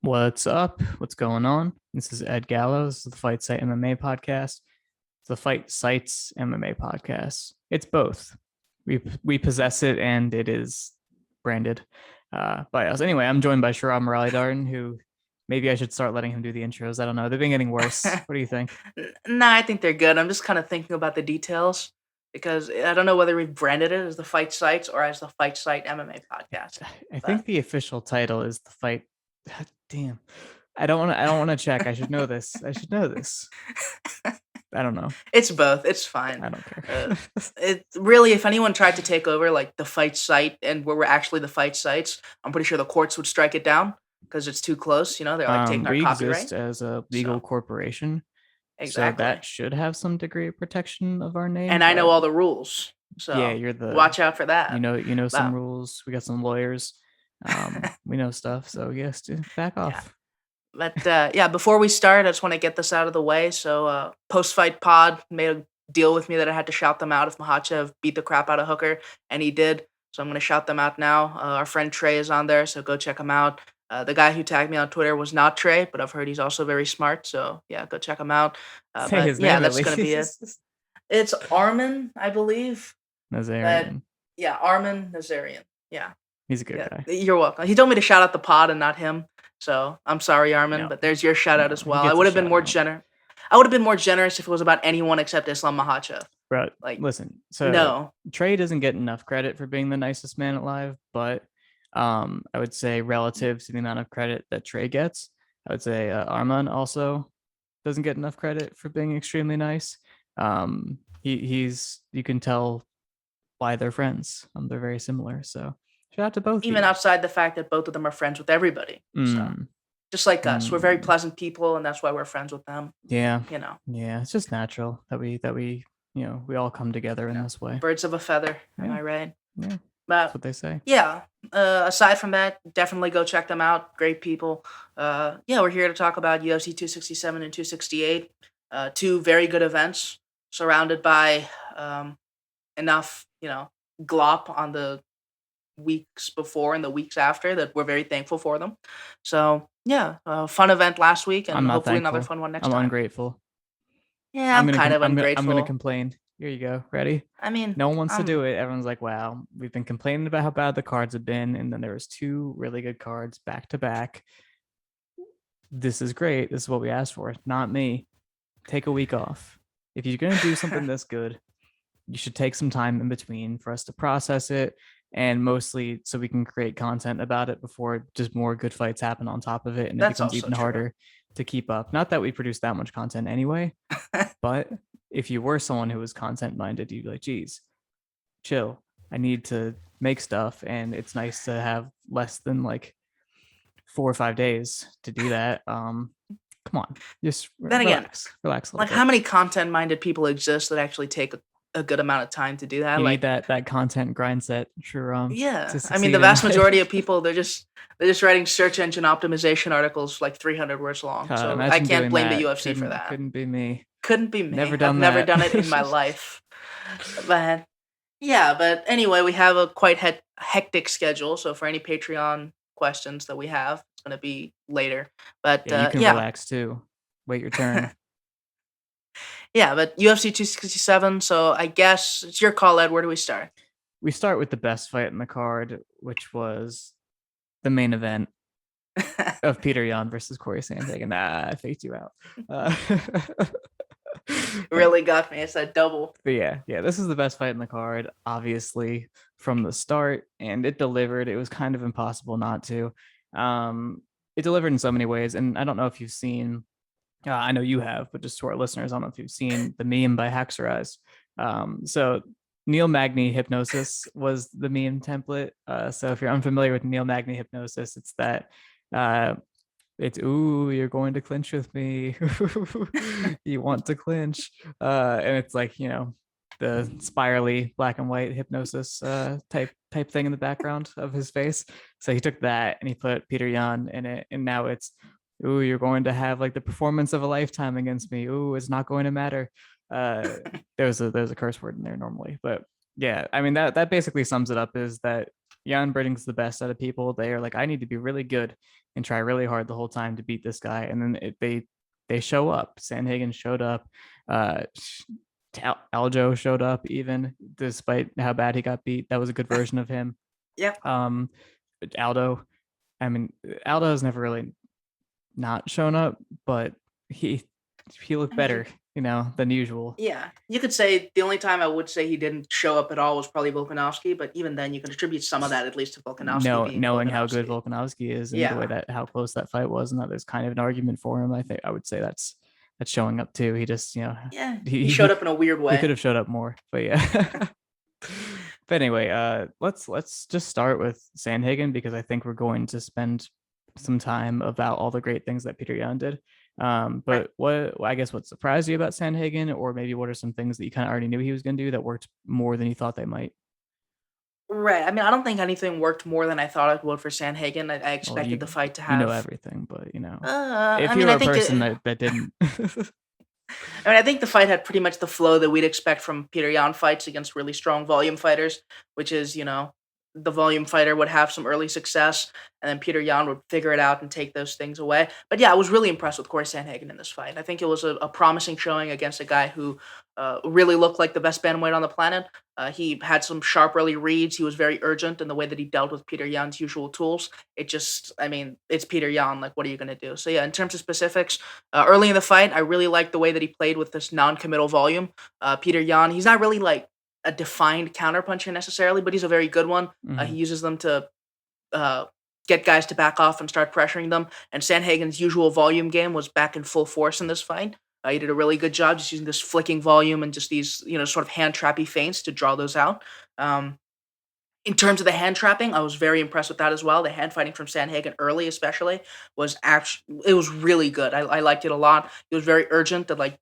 What's up? What's going on? This is Ed Gallows, the Fight Site MMA podcast. It's the Fight Sites MMA podcast. It's both. We possess it, and it is branded by us. Anyway, I'm joined by Weili Zhang, who maybe I should start letting him do the intros. I don't know. They've been getting worse. What do you think? Nah, I think they're good. I'm just kind of thinking about the details because I don't know whether we've branded it as the Fight Sites or as the Fight Site MMA podcast. I think But the official title is the fight. Damn. I don't want to check. I should know this. I should know this. I don't know. it's both. It's fine. I don't care. It really, if anyone tried to take over like the Fight Site and where we're actually the Fight Sites, I'm pretty sure the courts would strike it down because it's too close. They're like taking our We copyright. exist as a legal So corporation, so exactly. that should have some degree of protection of our name. And I know But all the rules, yeah, so you're the watch out for that. you know some Wow. rules. We got some lawyers. We know stuff. So yes, dude, back Yeah. off. But yeah, before we start, I just want to get this out of the way. So post fight pod made a deal with me that I had to shout them out if Makhachev beat the crap out of Hooker, and he did. So I'm going to shout them out now. Our friend Trey is on there, so go check him out. The guy who tagged me on Twitter was not Trey, but I've heard he's also very smart. So yeah, go check him out. Say But his yeah, name at that's going to be it. least. It's Armin, I believe. But Nazarian. yeah, Armin Nazarian. Yeah. He's a good Yeah, guy. you're welcome. He told me to shout out the pod and not him. So I'm sorry, Armin, No, but there's your shout out no, as he well. I gets a would have been shout more out. generous. I would have been more generous if it was about anyone except Islam Makhachev. But Like, listen, so no, Trey doesn't get enough credit for being the nicest man alive, but I would say relative to the amount of credit that Trey gets, I would say Arman also doesn't get enough credit for being extremely nice. He's you can tell why they're friends. They're very similar. So shout out to both of even you. outside the fact that both of them are friends with everybody. So Mm, just like us, we're very mm, pleasant people, and that's why we're friends with them. yeah, You know, yeah. It's just natural that we we all come together you in know, this way. birds of a feather. Am Yeah, I right? yeah. That's But what they say. yeah, aside from that, definitely go check them out. Great people. Yeah, we're here to talk about UFC 267 and 268. Two very good events, surrounded by enough, glop on the weeks before and the weeks after that we're very thankful for them. So yeah, fun event last week, I'm and not hopefully another thankful. fun one next I'm time. ungrateful. Yeah, I'm kind of I'm gonna ungrateful. complain. Here you go. Ready? I mean, No one wants to I'm do it. Everyone's like, "Wow, we've been complaining about how bad the cards have been, and then there was two really good cards back to back. This is great. This is what we asked for. Not me. Take a week off. If you're gonna do something this good, you should take some time in between for us to process it, and mostly so we can create content about it before just more good fights happen on top of it, and it that's becomes also even true. harder to keep up. Not that we produce that much content anyway, but if you were someone who was content minded, you'd be like, geez, chill. I need to make stuff, and it's nice to have less than like 4 or 5 days to do that. Come on, just Then again, relax a little like how bit. many content-minded people exist that actually take a good amount of time to do that? You need Like, that content grind set, sure, to yeah, I mean, succeed the in vast life. majority of people they're just writing search engine optimization articles like 300 words long. So I Imagine can't doing blame the that. UFC for Couldn't that. couldn't be me. Couldn't be me. Never I've done never that. done it in my life. But yeah, but anyway, we have a quite hectic schedule. So for any Patreon questions that we have, it's going to be later. But Yeah, you can yeah, relax too. Wait your turn. yeah, but UFC 267. So I guess it's your call, Ed. Where do we start? We start with the best fight in the card, which was the main event of Peter Yan versus Corey Sandhagen. Nah, I faked you out. Uh, Really got me. It's that double. but yeah, this is the best fight in the card, obviously, from the start, and it delivered. It was kind of impossible not to. It delivered in so many ways, and I don't know if you've seen. I know you have, but just to our listeners, I don't know if you've seen the meme by Haxorize. So Neil Magny hypnosis was the meme template. So if you're unfamiliar with Neil Magny hypnosis, it's that uh, it's ooh, you're going to clinch with me. You want to clinch. And it's like, the spirally black and white hypnosis type thing in the background of his face. So he took that and he put Peter Yan in it, and now it's ooh, you're going to have like the performance of a lifetime against me. Ooh, it's not going to matter. There's a curse word in there normally, but yeah, I mean that basically sums it up. Is that Jan brings the best out of people. They are like, I need to be really good and try really hard the whole time to beat this guy. And then they show up. Sandhagen showed up. Uh, Aljo showed up even despite how bad he got beat. That was a good version of him. Yep. Um, Aldo, I mean, Aldo has never really not shown up, but he looked I better, mean, than usual. yeah, you could say the only time I would say he didn't show up at all was probably Volkanovski, but even then, you can attribute some of that at least to Volkanovski No, being knowing how good Volkanovski. Volkanovski is and the way Yeah, that how close that fight was, and that there's kind of an argument for him. I think I would say that's showing up too. He just yeah, he he showed he, up in a weird he could way. have showed up more, but yeah. But anyway, let's just start with Sandhagen because I think we're going to spend some time about all the great things that Peter Yan did. Right. But I guess what surprised you about Sandhagen, or maybe what are some things that you kind of already knew he was going to do that worked more than you thought they might? Right. I mean, I don't think anything worked more than I thought it would for Sandhagen. I Well, expected the fight to you know have. everything, but I if mean, you're I a think person it. that didn't, I mean, I think the fight had pretty much the flow that we'd expect from Peter Yan fights against really strong volume fighters, which is, the volume fighter would have some early success, and then Peter Yan would figure it out and take those things away. But yeah, I was really impressed with Corey Sandhagen in this fight. I think it was a promising showing against a guy who really looked like the best bantamweight on the planet. He had some sharp early reads. He was very urgent in the way that he dealt with Peter Yan's usual tools. It just, I mean, it's Peter Yan. Like, what are you going to do? So yeah, in terms of specifics, early in the fight, I really liked the way that he played with this non-committal volume. Peter Yan, he's not really like a defined counterpuncher necessarily, but he's a very good one. He Mhm. uses them to uh, get guys to back off and start pressuring them. And Sandhagen's usual volume game was back in full force in this fight. He did a really good job just using this flicking volume and just these, sort of hand trappy feints to draw those out. Um, in terms of the hand trapping, I was very impressed with that as well. The hand fighting from Sandhagen early, especially, was actually it was really good. I liked it a lot. It was very urgent, that like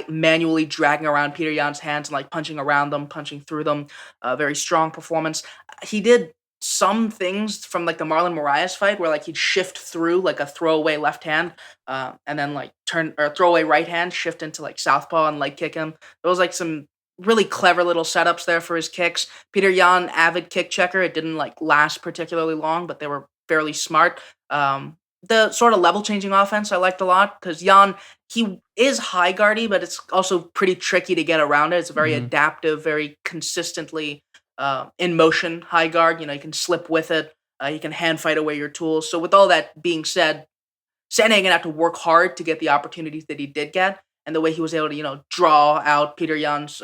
manually dragging around Peter Yan's hands and like punching around them, punching through them. Very strong performance. He did some things from like the Marlon Moraes fight where like he'd shift through like a throwaway left hand, and then like turn or throwaway right hand, shift into like southpaw and leg kick him. There was like some really clever little setups there for his kicks. Peter Yan, avid kick checker. It didn't like last particularly long, but they were fairly smart. The sort of level changing offense I liked a lot because Yan, he is high guardy, but it's also pretty tricky to get around it. It's a very Mhm. adaptive, very consistently in motion high guard. You can slip with it. You can hand fight away your tools. So with all that being said, Sandhagen had to work hard to get the opportunities that he did get, and the way he was able to, draw out Peter Yan's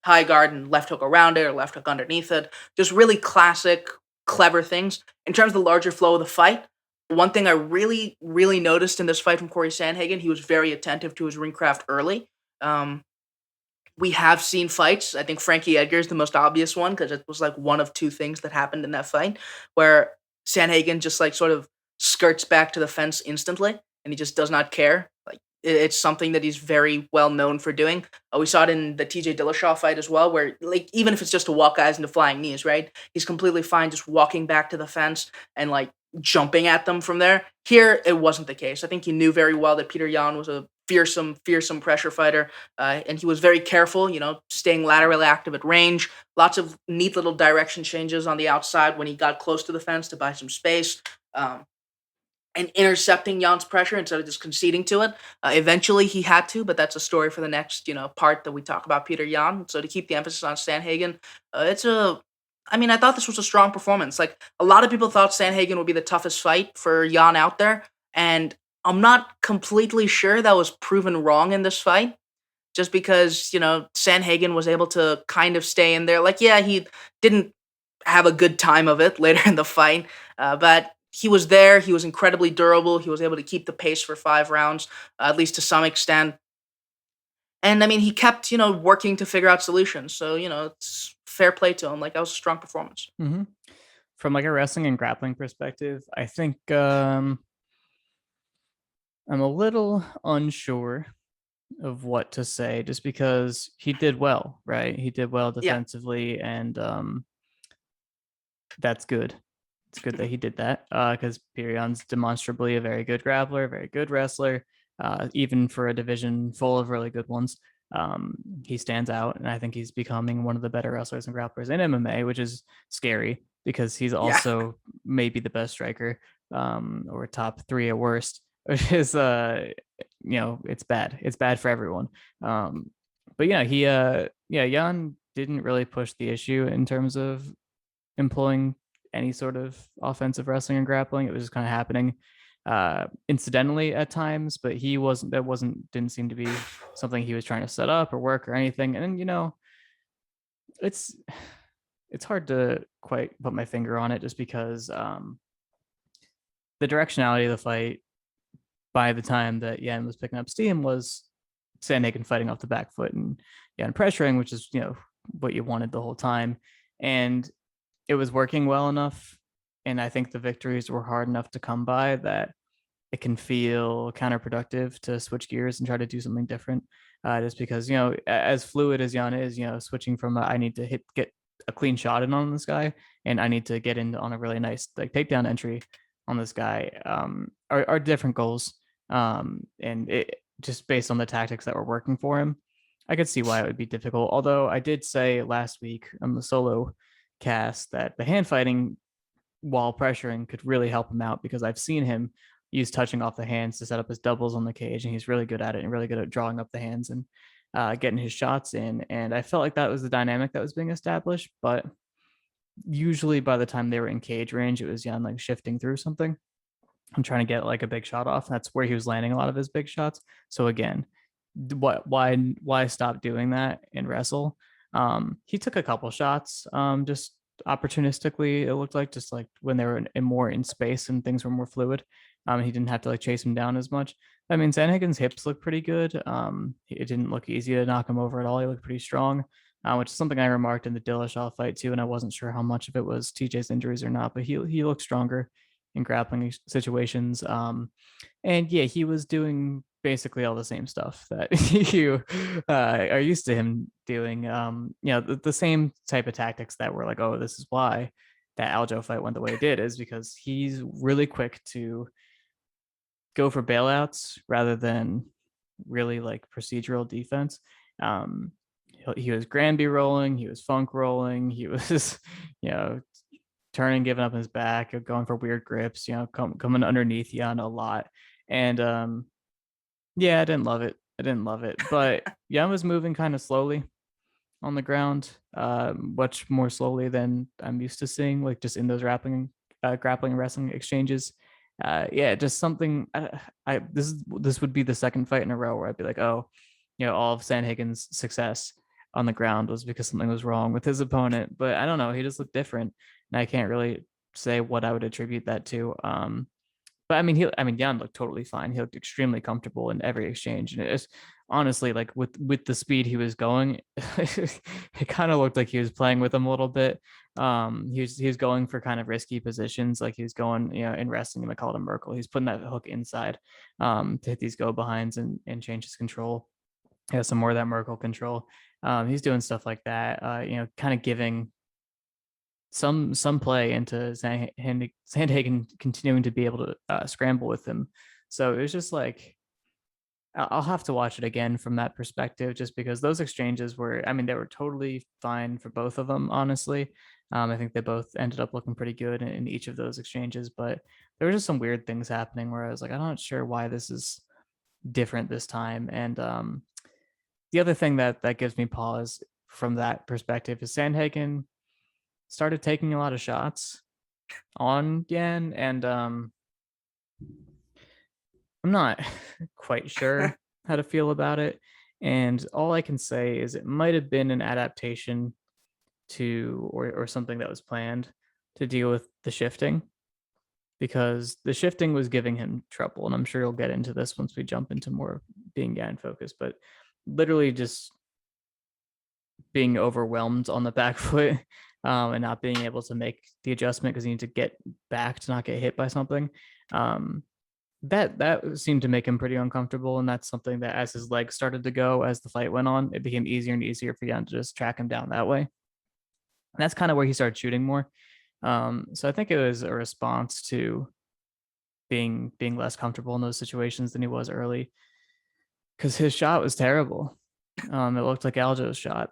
high guard and left hook around it or left hook underneath it. Just really classic, clever things. In terms of the larger flow of the fight, one thing I really, really noticed in this fight from Corey Sandhagen, he was very attentive to his ring craft early. Um, we have seen fights. I think Frankie Edgar is the most obvious one because it was like one of two things that happened in that fight where Sanhagen just like sort of skirts back to the fence instantly and he just does not care. Like it's something that he's very well known for doing. We saw it in the TJ Dillashaw fight as well, where like even if it's just to walk guys into flying knees, right? He's completely fine just walking back to the fence and like jumping at them from there. Here, it wasn't the case. I think he knew very well that Peter Yan was a fearsome, fearsome pressure fighter, and he was very careful, staying laterally active at range. Lots of neat little direction changes on the outside when he got close to the fence to buy some space. Um, and intercepting Jan's pressure instead of just conceding to it. Eventually, he had to, but that's a story for the next, part that we talk about Peter Yan. So to keep the emphasis on Sandhagen, it's a. I mean, I thought this was a strong performance. Like a lot of people thought Sandhagen would be the toughest fight for Jan out there, and I'm not completely sure that was proven wrong in this fight. Just because Sandhagen was able to kind of stay in there. Like, yeah, he didn't have a good time of it later in the fight. But he was there. He was incredibly durable. He was able to keep the pace for 5 rounds, at least to some extent. And I mean, he kept, working to figure out solutions. So, it's fair play to him. Like, that was a strong performance. Hmm. From like a wrestling and grappling perspective, I think I'm a little unsure of what to say just because he did well, right? He did well Yeah. defensively, and that's good. It's good that he did that because Pirion's demonstrably a very good grappler, very good wrestler, even for a division full of really good ones. He stands out, and I think he's becoming one of the better wrestlers and grapplers in MMA, which is scary. because he's Yeah. also maybe the best striker, or top three at worst, which is it's bad. It's bad for everyone. Um, but yeah, Jan didn't really push the issue in terms of employing any sort of offensive wrestling and grappling. It was just kind of happening incidentally at times, but he wasn't that wasn't didn't seem to be something he was trying to set up or work or anything. And it's it's hard to quite put my finger on it, just because the directionality of the fight by the time that Yan was picking up steam was Sandhagen fighting off the back foot and Yan pressuring, which is what you wanted the whole time. And it was working well enough. And I think the victories were hard enough to come by that it can feel counterproductive to switch gears and try to do something different. Just because, as fluid as Jan is, switching from I need to get a clean shot in on this guy, and I need to get in on a really nice like takedown entry on this guy, are different goals. And it just based on the tactics that were working for him, I could see why it would be difficult. Although I did say last week on the solo cast that the hand fighting while pressuring could really help him out, because I've seen him use touching off the hands to set up his doubles on the cage, and he's really good at it and really good at drawing up the hands and getting his shots in. And I felt like that was the dynamic that was being established, but usually by the time they were in cage range, it was Jan like shifting through something. I'm trying to get like a big shot off. That's where he was landing a lot of his big shots. So again, why stop doing that and wrestle? He took a couple shots, just opportunistically. It looked like, just like when they were more in space and things were more fluid. He didn't have to like chase him down as much. I mean, Sandhagen's hips look pretty good. It didn't look easy to knock him over at all. He looked pretty strong, which is something I remarked in the Dillashaw fight too, and I wasn't sure how much of it was TJ's injuries or not, but he looked stronger in grappling situations. And yeah, he was doing basically all the same stuff that you are used to him doing. The same type of tactics that were like, oh, this is why that Aljo fight went the way it did, is because he's really quick to go for bailouts rather than really like procedural defense. He was Granby rolling, he was Funk rolling, he was, turning, giving up his back, going for weird grips, coming underneath Jan a lot. And yeah, I didn't love it. I didn't love it. But Jan was moving kind of slowly on the ground, much more slowly than I'm used to seeing, like just in those grappling and wrestling exchanges. Yeah, just something. This would be the second fight in a row where I'd be like, oh, all of Sandhagen's success on the ground was because something was wrong with his opponent. But I don't know, he just looked different, and I can't really say what I would attribute that to. But Jan looked totally fine. He looked extremely comfortable in every exchange, and it's honestly like with the speed he was going, it kind of looked like he was playing with him a little bit. He was going for kind of risky positions, like he was going, in wrestling, I call it a Merkel. He's putting that hook inside, to hit these go behinds and change his control. He has some more of that Merkel control. He's doing stuff like that, kind of giving some play into Sandhagen continuing to be able to scramble with him. So it was just like, I'll have to watch it again from that perspective, just because those exchanges were, they were totally fine for both of them, honestly. I think they both ended up looking pretty good in each of those exchanges, but there were just some weird things happening where I was like, I'm not sure why this is different this time. And the other thing that gives me pause from that perspective is Sandhagen started taking a lot of shots on Yan, and I'm not quite sure how to feel about it. And all I can say is it might have been an adaptation to, or something that was planned to deal with the shifting, because the shifting was giving him trouble. And I'm sure you'll get into this once we jump into more being Yan focused, but literally just being overwhelmed on the back foot, and not being able to make the adjustment because you need to get back to not get hit by something. That seemed to make him pretty uncomfortable, and that's something that, as his legs started to go as the fight went on, it became easier and easier for Jan to just track him down that way. And that's kind of where he started shooting more. So I think it was a response to being less comfortable in those situations than he was early, because his shot was terrible. It looked like Aljo's shot.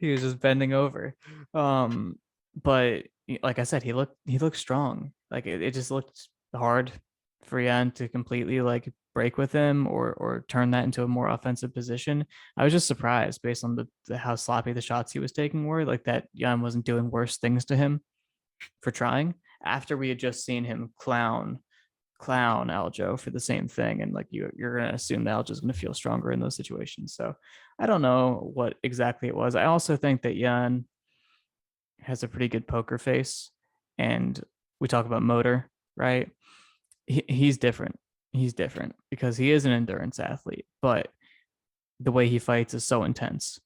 He was just bending over. but like I said, he looked strong. Like it just looked hard for Yan to completely like break with him or turn that into a more offensive position. I was just surprised based on the how sloppy the shots he was taking were, like that Yan wasn't doing worse things to him for trying after we had just seen him clown Aljo for the same thing, and like you're gonna assume that Aljo's gonna feel stronger in those situations. So I don't know what exactly it was. I also think that Yan has a pretty good poker face, and we talk about motor, right? He's different. He's different because he is an endurance athlete, but the way he fights is so intense.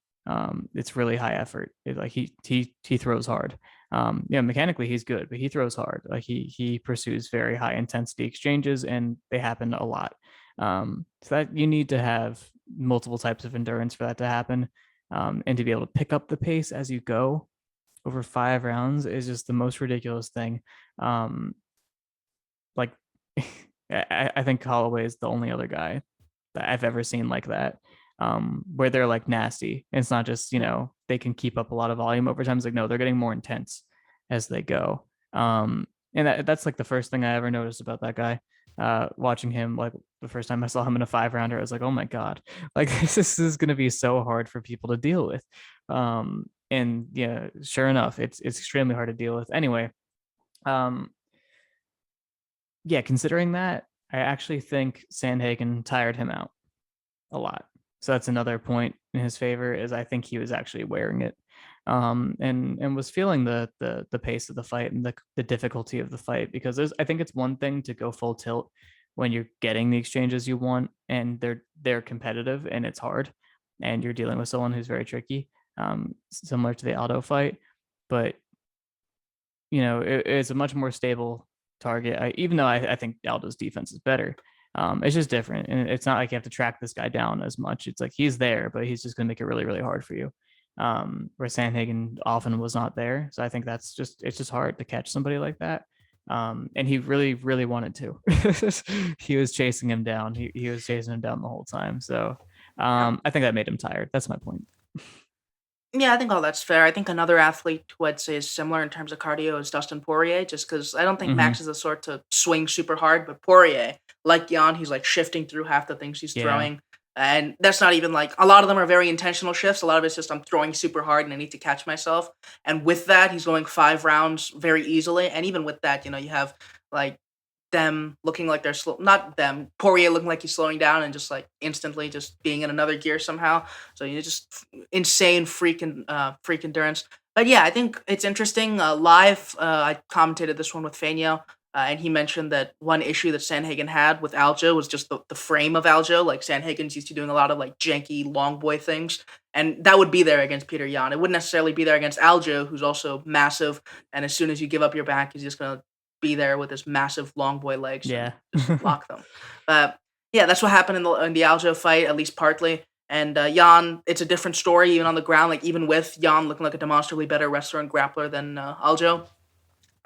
It's really high effort. Like he throws hard. Yeah, mechanically he's good, but he throws hard. Like he pursues very high intensity exchanges, and they happen a lot. So that you need to have multiple types of endurance for that to happen, and to be able to pick up the pace as you go over 5 rounds is just the most ridiculous thing. Um, like I think Holloway is the only other guy that I've ever seen like that, where they're like nasty. And it's not just, they can keep up a lot of volume over time. It's like, no, they're getting more intense as they go. And that's like the first thing I ever noticed about that guy. Watching him, like the first time I saw him in a 5 rounder, I was like, oh my God, like this is going to be so hard for people to deal with. And yeah, sure enough, it's extremely hard to deal with. Anyway, um, yeah, considering that, I actually think Sandhagen tired him out a lot. So that's another point in his favor, is I think he was actually wearing it, and was feeling the pace of the fight and the difficulty of the fight, because I think it's one thing to go full tilt when you're getting the exchanges you want and they're competitive and it's hard and you're dealing with someone who's very tricky, similar to the Aldo fight, but it's a much more stable target. Even though I think Aldo's defense is better, it's just different, and it's not like you have to track this guy down as much. It's like he's there, but he's just going to make it really, really hard for you. Where Sandhagen often was not there, so I think it's just hard to catch somebody like that. And he really, really wanted to. He was chasing him down. He was chasing him down the whole time. So Yeah. I think that made him tired. That's my point. Yeah, I think all that's fair. I think another athlete who I'd say is similar in terms of cardio is Dustin Poirier, just because I don't think Hmm. Max is the sort to swing super hard, but Poirier, like Jan, he's like shifting through half the things he's Yeah. throwing. And that's not even like a lot of them are very intentional shifts. A lot of it's just I'm throwing super hard and I need to catch myself. And with that, he's going 5 rounds very easily. And even with that, you have like them looking like they're slow, not them, Poirier looking like he's slowing down and just like instantly just being in another gear somehow. So just insane freak endurance. But yeah, I think it's interesting. Live, I commentated this one with Fanyo, and he mentioned that one issue that Sandhagen had with Aljo was just the frame of Aljo. Like Sandhagen's used to doing a lot of like janky long boy things, and that would be there against Peter Yan. It wouldn't necessarily be there against Aljo, who's also massive. And as soon as you give up your back, he's just gonna be there with his massive long boy legs and Yeah. just lock them. But yeah, that's what happened in the Aljo fight, at least partly. And Jan, it's a different story even on the ground. Like even with Jan looking like a demonstrably better wrestler and grappler than Aljo,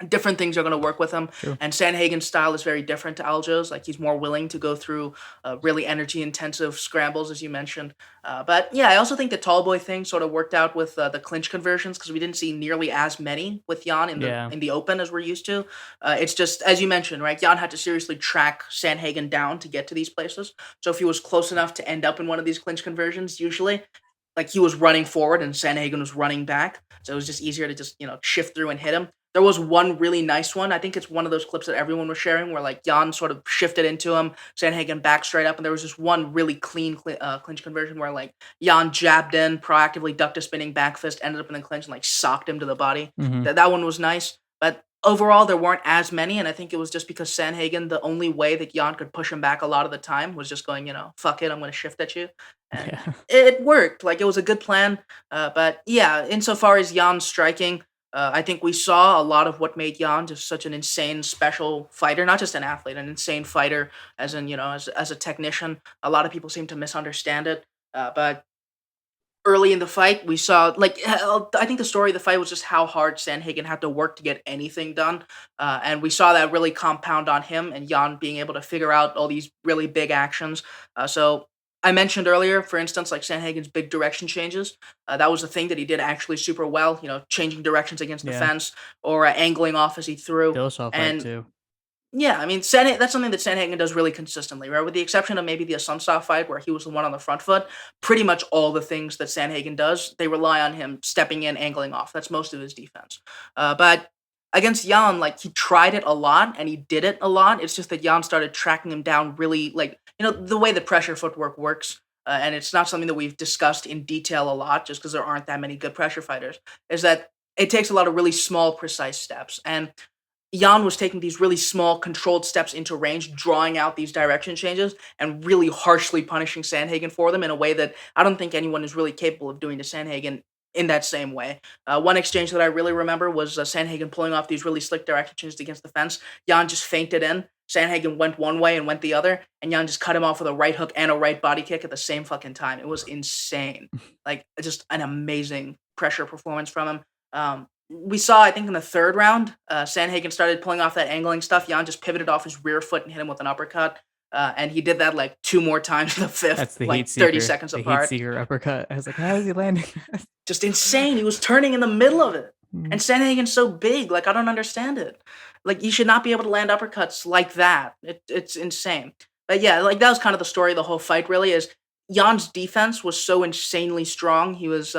different things are going to work with him. True. And Sandhagen's style is very different to Aljo's. Like he's more willing to go through really energy intensive scrambles, as you mentioned. But yeah, I also think the tall boy thing sort of worked out with the clinch conversions because we didn't see nearly as many with Jan in the Yeah. in the open as we're used to. It's just as you mentioned, right? Jan had to seriously track Sandhagen down to get to these places. So if he was close enough to end up in one of these clinch conversions, usually like he was running forward and Sandhagen was running back. So it was just easier to just, shift through and hit him. There was one really nice one. I think it's one of those clips that everyone was sharing where like Jan sort of shifted into him, Sandhagen back straight up, and there was just one really clean clinch conversion where like Jan jabbed in, proactively ducked a spinning back fist, ended up in the clinch and like socked him to the body. Hmm. That one was nice, but overall there weren't as many, and I think it was just because Sandhagen, the only way that Jan could push him back a lot of the time was just going, fuck it, I'm going to shift at you, and Yeah. it worked. Like it was a good plan, but yeah, insofar as Jan's striking. I think we saw a lot of what made Jan just such an insane, special fighter. Not just an athlete, an insane fighter, as in as a technician. A lot of people seem to misunderstand it, but early in the fight, we saw like I think the story of the fight was just how hard Sandhagen had to work to get anything done, and we saw that really compound on him and Jan being able to figure out all these really big actions. So I mentioned earlier, for instance, like Sandhagen's big direction changes. That was a thing that he did actually super well. Changing directions against the Yeah. fence or angling off as he threw. Dillashaw fight And too. yeah, I mean, that's something that Sandhagen does really consistently, right? With the exception of maybe the Assunção fight where he was the one on the front foot, pretty much all the things that Sandhagen does, they rely on him stepping in, angling off. That's most of his defense. But against Jan, like he tried it a lot and he did it a lot. It's just that Jan started tracking him down really, like, the way that pressure footwork works. And it's not something that we've discussed in detail a lot just because there aren't that many good pressure fighters, is that it takes a lot of really small, precise steps. And Jan was taking these really small, controlled steps into range, drawing out these direction changes, and really harshly punishing Sandhagen for them in a way that I don't think anyone is really capable of doing to Sandhagen in that same way. One exchange that I really remember was Sandhagen pulling off these really slick direction changes against the fence. Jan just feinted in. Sandhagen went one way and went the other, and Jan just cut him off with a right hook and a right body kick at the same fucking time. It was insane. Like, just an amazing pressure performance from him. We saw, I think, in the third round, Sandhagen started pulling off that angling stuff. Jan just pivoted off his rear foot and hit him with an uppercut. And he did that like two more times in the fifth, That's the like heat 30 seeker. seconds The heat apart. seeker uppercut. I was like, how is he landing? Just insane. He was turning in the middle of it. Mm. And Sandhagen's so big. Like, I don't understand it. Like, you should not be able to land uppercuts like that. It's insane. But yeah, like, that was kind of the story of the whole fight, really, is Jan's defense was so insanely strong. He was,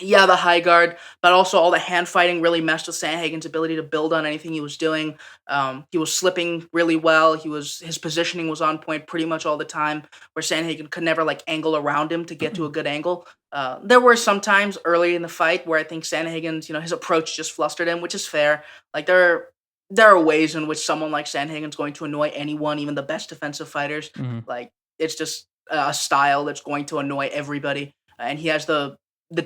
yeah, the high guard, but also all the hand fighting really messed with Sandhagen's ability to build on anything he was doing. He was slipping really well. His positioning was on point pretty much all the time, where Sandhagen could never like angle around him to get to a good angle. There were some times early in the fight where I think Sandhagen's, his approach just flustered him, which is fair. Like there are ways in which someone like Sandhagen's going to annoy anyone, even the best defensive fighters. Mhm. Like, it's just a style that's going to annoy everybody, and he has the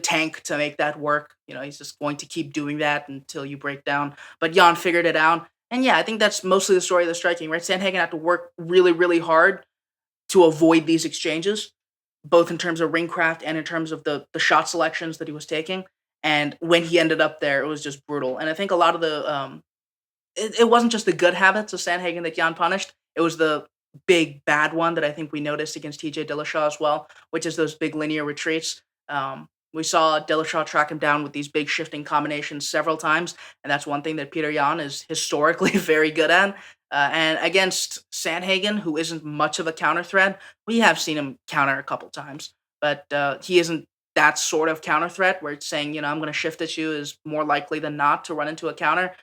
tank to make that work. He's just going to keep doing that until you break down. But Jan figured it out. And yeah, I think that's mostly the story of the striking, right? Sandhagen had to work really, really hard to avoid these exchanges, both in terms of ring craft and in terms of the shot selections that he was taking. And when he ended up there, it was just brutal. And I think a lot of it wasn't just the good habits of Sandhagen that Jan punished. It was the big bad one that I think we noticed against TJ Dillashaw as well, which is those big linear retreats. We saw Dillashaw track him down with these big shifting combinations several times, and that's one thing that Peter Yan is historically very good at. And against Sandhagen, who isn't much of a counter threat, we have seen him counter a couple times, but he isn't that sort of counter threat where it's saying, I'm going to shift at you is more likely than not to run into a counter.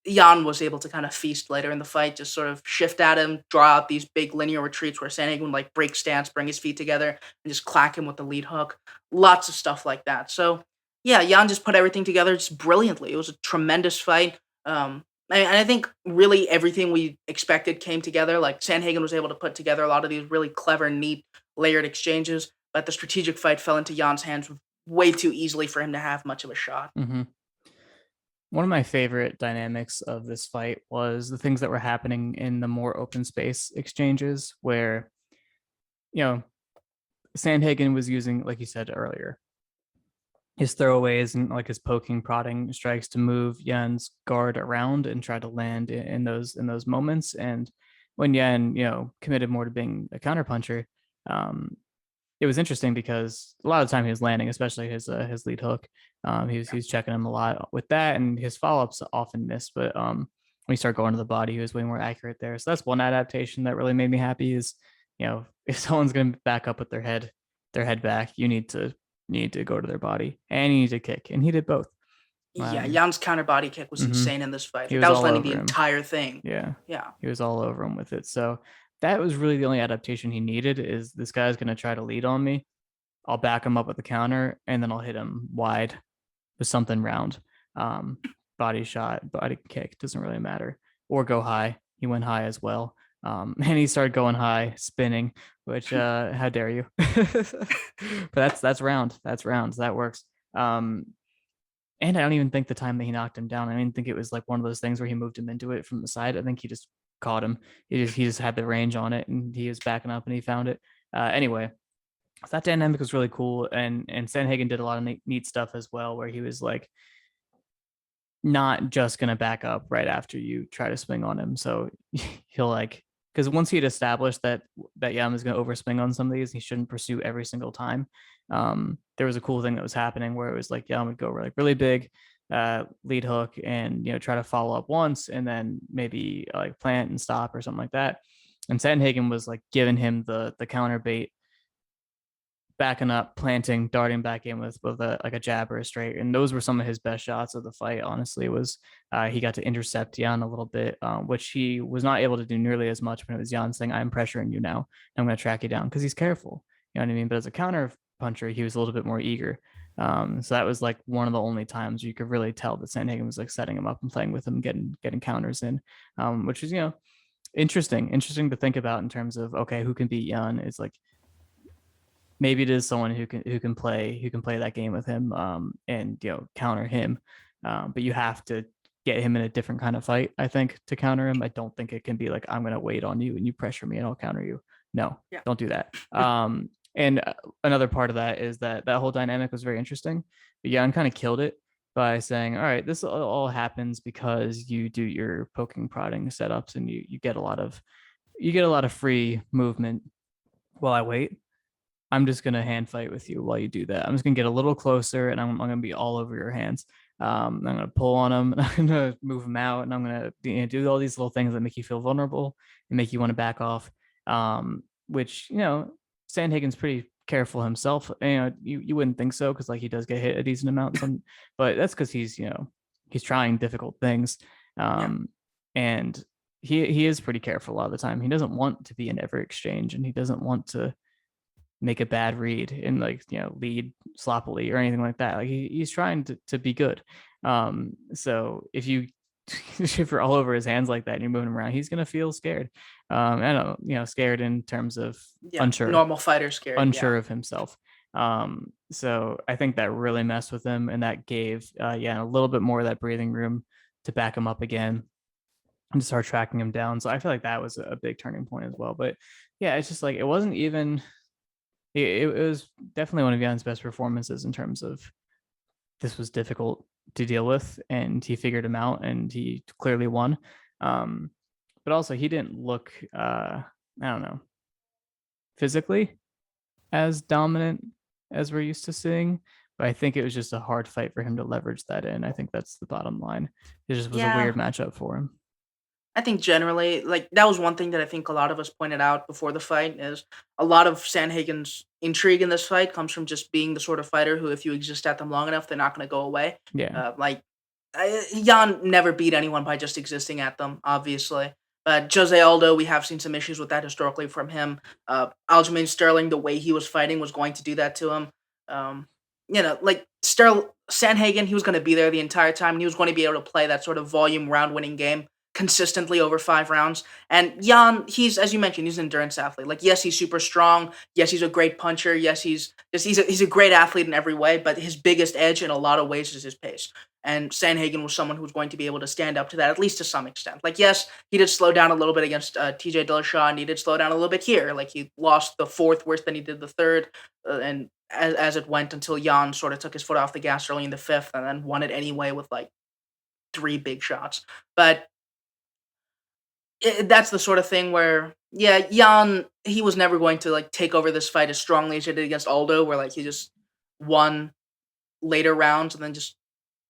Jan was able to kind of feast later in the fight, just sort of shift at him, draw out these big linear retreats where Sandhagen would like break stance, bring his feet together, and just clack him with the lead hook. Lots of stuff like that. So yeah, Jan just put everything together just brilliantly. It was a tremendous fight. And I think really everything we expected came together. Like Sandhagen was able to put together a lot of these really clever, neat, layered exchanges, but the strategic fight fell into Jan's hands way too easily for him to have much of a shot. Mm-hmm. One of my favorite dynamics of this fight was the things that were happening in the more open space exchanges where, Sandhagen was using, like you said earlier, his throwaways and like his poking, prodding strikes to move Yan's guard around and try to land in those moments. And when Yan, committed more to being a counterpuncher, it was interesting because a lot of the time he was landing, especially his lead hook. He was checking him a lot with that, and his follow ups often missed. But when he started going to the body, he was way more accurate there. So that's one adaptation that really made me happy. Is if someone's going to back up with their head back, you need to go to their body and you need to kick, and he did both. Yeah, Jan's counter body kick was insane in this fight. He was That was all landing the over him. entire thing. Yeah, Yeah. he was all over him with it. So that was really the only adaptation he needed. Is this guy's going to try to lead on me? I'll back him up with the counter, and then I'll hit him wide with something round. Body shot, body kick, doesn't really matter. Or go high. He went high as well. And he started going high, spinning, which how dare you? But that's round. That's rounds. That works. And I don't even think the time that he knocked him down, I didn't think it was like one of those things where he moved him into it from the side. I think he just caught him. He just had the range on it, and he was backing up and he found it. Anyway, that dynamic was really cool, and Sandhagen did a lot of neat stuff as well, where he was like not just gonna back up right after you try to swing on him, so he'll like because once he'd established that Yan was going to overswing on some of these, he shouldn't pursue every single time. There was a cool thing that was happening where it was like Yan would go like really big, lead hook, and try to follow up once, and then maybe like plant and stop or something like that. And Sandhagen was like giving him the counter bait, backing up, planting, darting back in with a like a jab or a straight, and those were some of his best shots of the fight. Honestly, was he got to intercept Yan a little bit, which he was not able to do nearly as much when it was Yan saying, "I'm pressuring you now. I'm going to track you down," because he's careful. You know what I mean? But as a counter puncher, he was a little bit more eager. So that was like one of the only times you could really tell that Sandhagen was like setting him up and playing with him, getting counters in, which is interesting to think about in terms of okay, who can beat Yan? It's like maybe it is someone who can play that game with him, and counter him, but you have to get him in a different kind of fight, I think, to counter him. I don't think it can be like I'm going to wait on you and you pressure me and I'll counter you. No, Yeah. don't do that. And another part of that is that whole dynamic was very interesting, but Jan kind of killed it by saying, all right, this all happens because you do your poking prodding setups and you get a lot of free movement while I wait. I'm just gonna hand fight with you while you do that. I'm just gonna get a little closer, and I'm gonna be all over your hands. I'm gonna pull on them, and I'm gonna move them out, and I'm gonna do all these little things that make you feel vulnerable and make you want to back off. Which Sandhagen's pretty careful himself. You wouldn't think so because like he does get hit a decent amount, but that's because he's trying difficult things, Yeah. and he is pretty careful a lot of the time. He doesn't want to be in every exchange, and he doesn't want to make a bad read and like lead sloppily or anything like that. Like he's trying to be good. So if you if you're all over his hands like that and you're moving him around, he's gonna feel scared. I don't know, scared in terms of Yeah. unsure Normal fighter scared. Yeah. unsure of himself. So I think that really messed with him, and that gave a little bit more of that breathing room to back him up again and to start tracking him down. So I feel like that was a big turning point as well. But yeah, it's just like it wasn't even it was definitely one of Jan's best performances in terms of this was difficult to deal with, and he figured him out, and he clearly won. Um, but also, he didn't look, I don't know, physically as dominant as we're used to seeing. But I think it was just a hard fight for him to leverage that in. I think that's the bottom line. It just was a Yeah. weird matchup for him. I think generally, like that was one thing that I think a lot of us pointed out before the fight is a lot of Sandhagen's intrigue in this fight comes from just being the sort of fighter who, if you exist at them long enough, they're not going to go away. Yeah. Jan never beat anyone by just existing at them, obviously. But Jose Aldo, we have seen some issues with that historically from him. Aljamain Sterling, the way he was fighting was going to do that to him. Um, like Sandhagen, he was going to be there the entire time, and he was going to be able to play that sort of volume round winning game consistently over 5 rounds. And Jan, he's as you mentioned, he's an endurance athlete. Like, yes, he's super strong. Yes, he's a great puncher. Yes, he's a great athlete in every way. But his biggest edge in a lot of ways is his pace. And Sandhagen was someone who was going to be able to stand up to that at least to some extent. Like, yes, he did slow down a little bit against TJ Dillashaw, and he did slow down a little bit here. Like, he lost the fourth worse than he did the third, and as it went until Jan sort of took his foot off the gas early in the fifth, and then won it anyway with like 3 big shots. But that's the sort of thing where, yeah, Jan, he was never going to like take over this fight as strongly as he did against Aldo, where like he just won later rounds and then just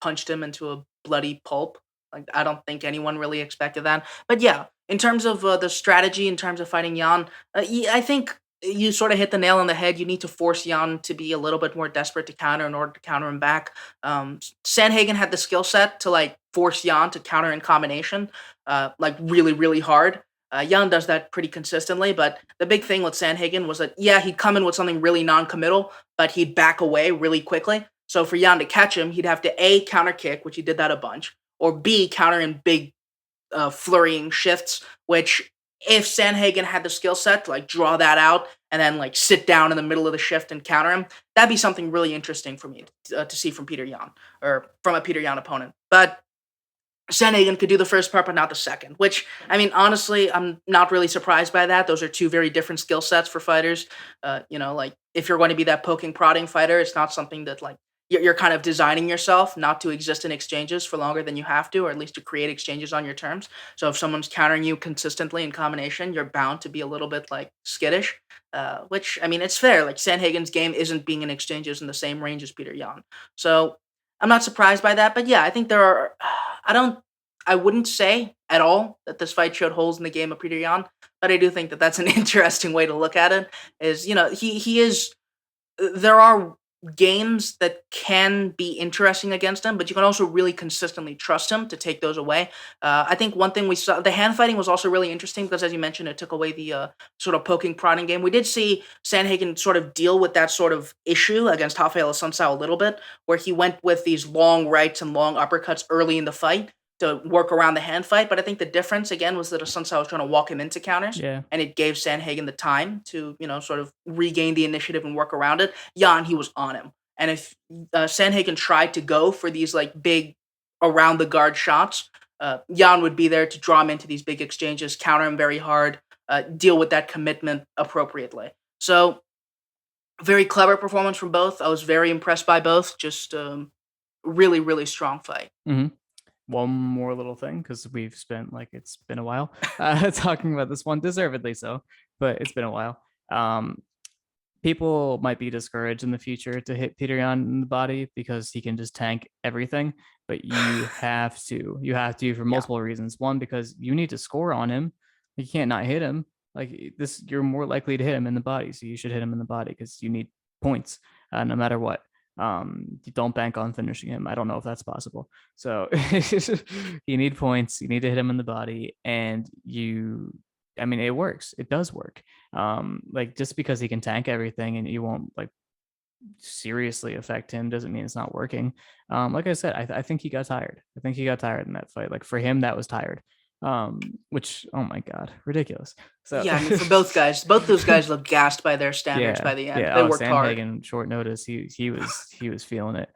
punched him into a bloody pulp. Like, I don't think anyone really expected that. But yeah, in terms of the strategy, in terms of fighting Jan, I think you sort of hit the nail on the head. You need to force Jan to be a little bit more desperate to counter in order to counter him back. Sandhagen had the skill set to like force Jan to counter in combination, like really, really hard. Jan does that pretty consistently, but the big thing with Sandhagen was that, yeah, he'd come in with something really non-committal, but he'd back away really quickly. So for Jan to catch him, he'd have to A, counter kick, which he did that a bunch, or B, counter in big flurrying shifts, which if Sandhagen had the skill set to like draw that out and then like sit down in the middle of the shift and counter him, that'd be something really interesting for me to see from Peter Yan or from a Peter Yan opponent. But Sandhagen could do the first part, but not the second. Which, I mean, honestly, I'm not really surprised by that. Those are two very different skill sets for fighters. Like if you're going to be that poking, prodding fighter, it's not something that like you're kind of designing yourself not to exist in exchanges for longer than you have to, or at least to create exchanges on your terms. So if someone's countering you consistently in combination, you're bound to be a little bit like skittish. Which I mean, it's fair. Like Sandhagen's game isn't being in exchanges in the same range as Peter Yan. So I'm not surprised by that. But yeah, I think there are. I don't. I wouldn't say at all that this fight showed holes in the game of Peter Yan, but I do think that that's an interesting way to look at it. Is he is there are games that can be interesting against him, but you can also really consistently trust him to take those away. I think one thing we saw, the hand fighting was also really interesting because, as you mentioned, it took away the sort of poking, prodding game. We did see Sandhagen sort of deal with that sort of issue against Rafael Assunção a little bit, where he went with these long rights and long uppercuts early in the fight to work around the hand fight. But I think the difference again was that Assunção was trying to walk him into counters, Yeah. and it gave Sandhagen the time to sort of regain the initiative and work around it. Jan, he was on him. And if Sandhagen tried to go for these like big around the guard shots, Jan would be there to draw him into these big exchanges, counter him very hard, deal with that commitment appropriately. So, very clever performance from both. I was very impressed by both. Just really, really strong fight. hmm One more little thing, because we've spent like it's been a while talking about this one, deservedly so, but it's been a while. People might be discouraged in the future to hit Peter Yan in the body because he can just tank everything, but you have to for Yeah. multiple reasons. One, because you need to score on him. You can't not hit him. Like this, you're more likely to hit him in the body, so you should hit him in the body because you need points, no matter what. You don't bank on finishing him. I don't know if that's possible. So you need points. You need to hit him in the body, and I mean, it works. It does work. Like just because he can tank everything and you won't like seriously affect him doesn't mean it's not working. Like I said, I think he got tired. I think he got tired in that fight. Like for him, that was tired. Which oh my god, ridiculous. So Yeah, I mean, for both those guys look gassed by their standards yeah, by the end. yeah. They Oh, worked hard. Sandhagen, short notice. He was feeling it,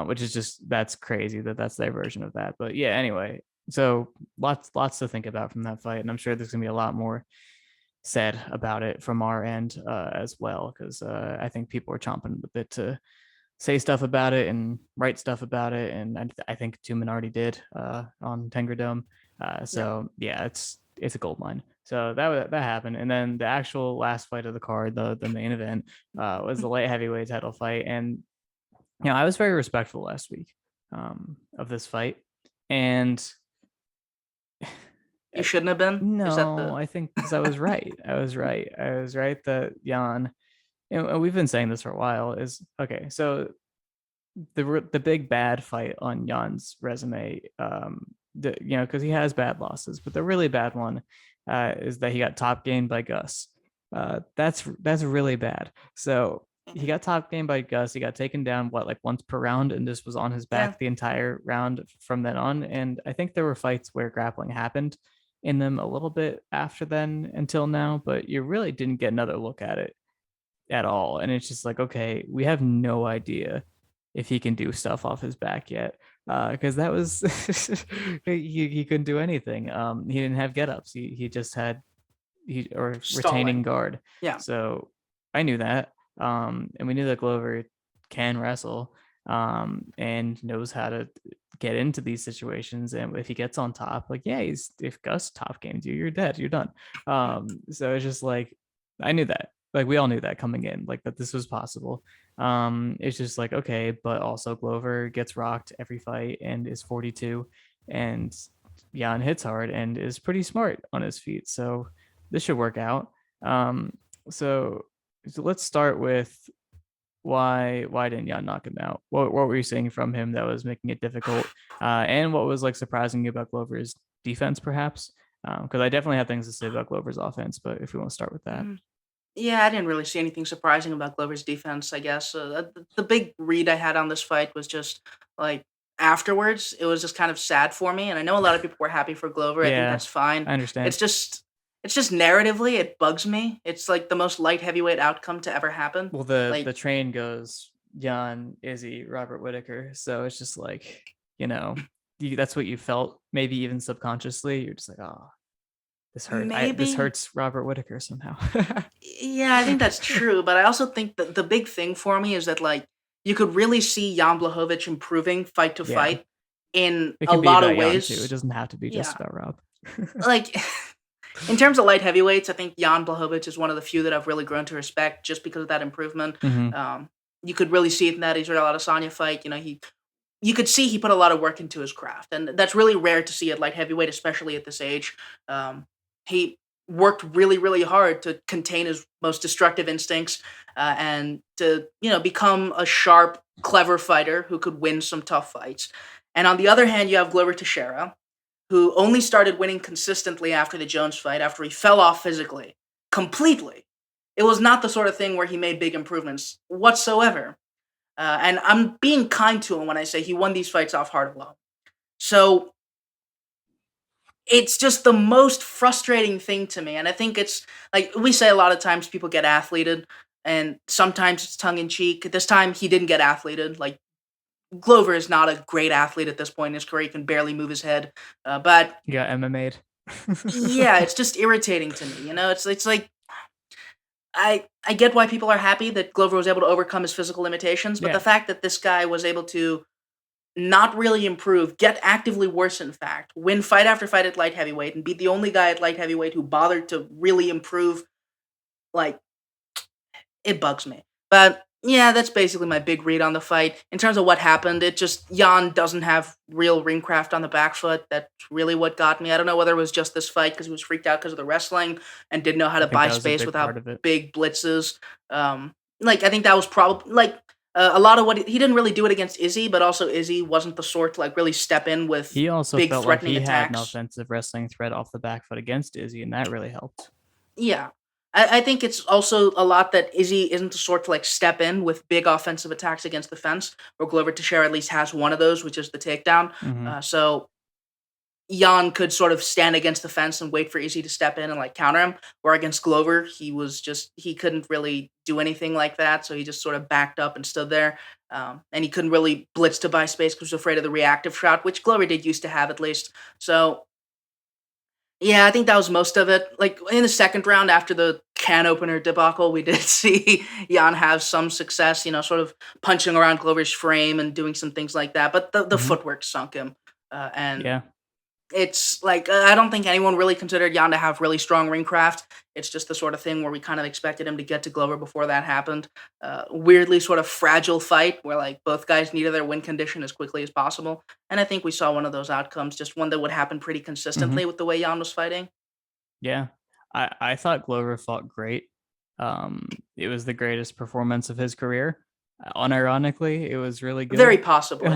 which is just that's crazy that that's their version of that. But yeah, anyway. So lots to think about from that fight, and I'm sure there's gonna be a lot more said about it from our end as well, because I think people are chomping at the bit to say stuff about it and write stuff about it, and I think Tumen already did on Tengar Dome. Yeah. So yeah, it's a gold mine. So that happened, and then the actual last fight of the card, the main event, was the light heavyweight title fight, and I was very respectful last week of this fight, and You shouldn't have been? Is that no, the I think because I was right. I was right. I was right that Jan, and we've been saying this for a while, is okay. So the big bad fight on Jan's resume, because he has bad losses, but the really bad one is that he got top gained by Gus. That's really bad. So he got top gained by Gus. He got taken down like once per round, and just was on his Yeah. back the entire round from then on. And I think there were fights where grappling happened in them a little bit after then until now, but you really didn't get another look at it at all. And it's just like, okay, we have no idea if he can do stuff off his back yet. Because that was he couldn't do anything. He didn't have get ups. He just had retaining Stalling. guard. Yeah. So I knew that. And we knew that Glover can wrestle and knows how to get into these situations. And if he gets on top, like, yeah, if Gus top games you, you're dead, you're done. So it's just like, I knew that. Like we all knew that coming in, like that this was possible. It's just like, okay, but also Glover gets rocked every fight and is 42, and Jan hits hard and is pretty smart on his feet. So this should work out. So let's start with why didn't Jan knock him out? What were you seeing from him that was making it difficult? And what was like surprising you about Glover's defense, perhaps? Because I definitely have things to say about Glover's offense, but if we want to start with that. Yeah, I didn't really see anything surprising about Glover's defense, I guess. The big read I had on this fight was just like afterwards, it was just kind of sad for me. And I know a lot of people were happy for Glover. I think Yeah, that's fine. I understand. It's just narratively, it bugs me. It's like the most light heavyweight outcome to ever happen. Well, Like, the train goes Jan, Izzy, Robert Whitaker. So it's just like, that's what you felt, maybe even subconsciously. You're just like, oh, this hurt. This maybe. hurts Robert Whitaker somehow. Yeah, I think that's true. But I also think that the big thing for me is that, like, you could really see Jan Blachowicz improving fight to Yeah. fight in It a can be lot of about Jan too. It ways. doesn't have to be just Yeah, about Rob. like in terms of light heavyweights, I think Jan Blachowicz is one of the few that I've really grown to respect just because of that improvement. Hmm. Um, you could really see it in that Israel Adesanya fight. You could see he put a lot of work into his craft, and that's really rare to see at light heavyweight, especially at this age. He worked really, really hard to contain his most destructive instincts and to become a sharp, clever fighter who could win some tough fights. And on the other hand, you have Glover Teixeira, who only started winning consistently after the Jones fight, after he fell off physically completely. It was not the sort of thing where he made big improvements whatsoever. And I'm being kind to him when I say he won these fights off heart alone. So it's just the most frustrating thing to me. And I think it's like we say a lot of times people get athleted, and sometimes it's tongue in cheek. This time he didn't get athleted. Like Glover is not a great athlete at this point in his career. He can barely move his head. But You got MMA'd. yeah, it's just irritating to me. It's like I get why people are happy that Glover was able to overcome his physical limitations, but the Yeah. fact that this guy was able to not really improve, get actively worse, in fact, win fight after fight at light heavyweight, and be the only guy at light heavyweight who bothered to really improve, like, it bugs me. But yeah, that's basically my big read on the fight. In terms of what happened, it just Jan doesn't have real ring craft on the back foot. That's really what got me. I don't know whether it was just this fight because he was freaked out because of the wrestling and didn't know how I to think buy that was a space big part without of it. big blitzes. I think that was probably a lot of what he didn't really do it against Izzy, but also Izzy wasn't the sort to like really step in with He also big felt like threatening he had an attacks. offensive wrestling threat off the back foot against Izzy, and that really helped. Yeah. I think it's also a lot that Izzy isn't the sort to like step in with big offensive attacks against the fence, where Glover Teixeira at least has one of those, which is the takedown. Hmm. So Jan could sort of stand against the fence and wait for Izzy to step in and like counter him. Where against Glover, he couldn't really do anything like that, so he just sort of backed up and stood there. And he couldn't really blitz to buy space because he was afraid of the reactive shot, which Glover did used to have at least. So yeah, I think that was most of it. Like in the second round, after the can opener debacle, we did see Jan have some success, sort of punching around Glover's frame and doing some things like that. But the Hmm. footwork sunk him. And Yeah. it's like I don't think anyone really considered Jan to have really strong ring craft. It's just the sort of thing where we kind of expected him to get to Glover before that happened. Weirdly, sort of fragile fight where like both guys needed their win condition as quickly as possible. And I think we saw one of those outcomes, just one that would happen pretty Hmm. consistently with the way Jan was fighting. Yeah. I thought Glover fought great. It was the greatest performance of his career. Unironically, it was really Very good. possibly.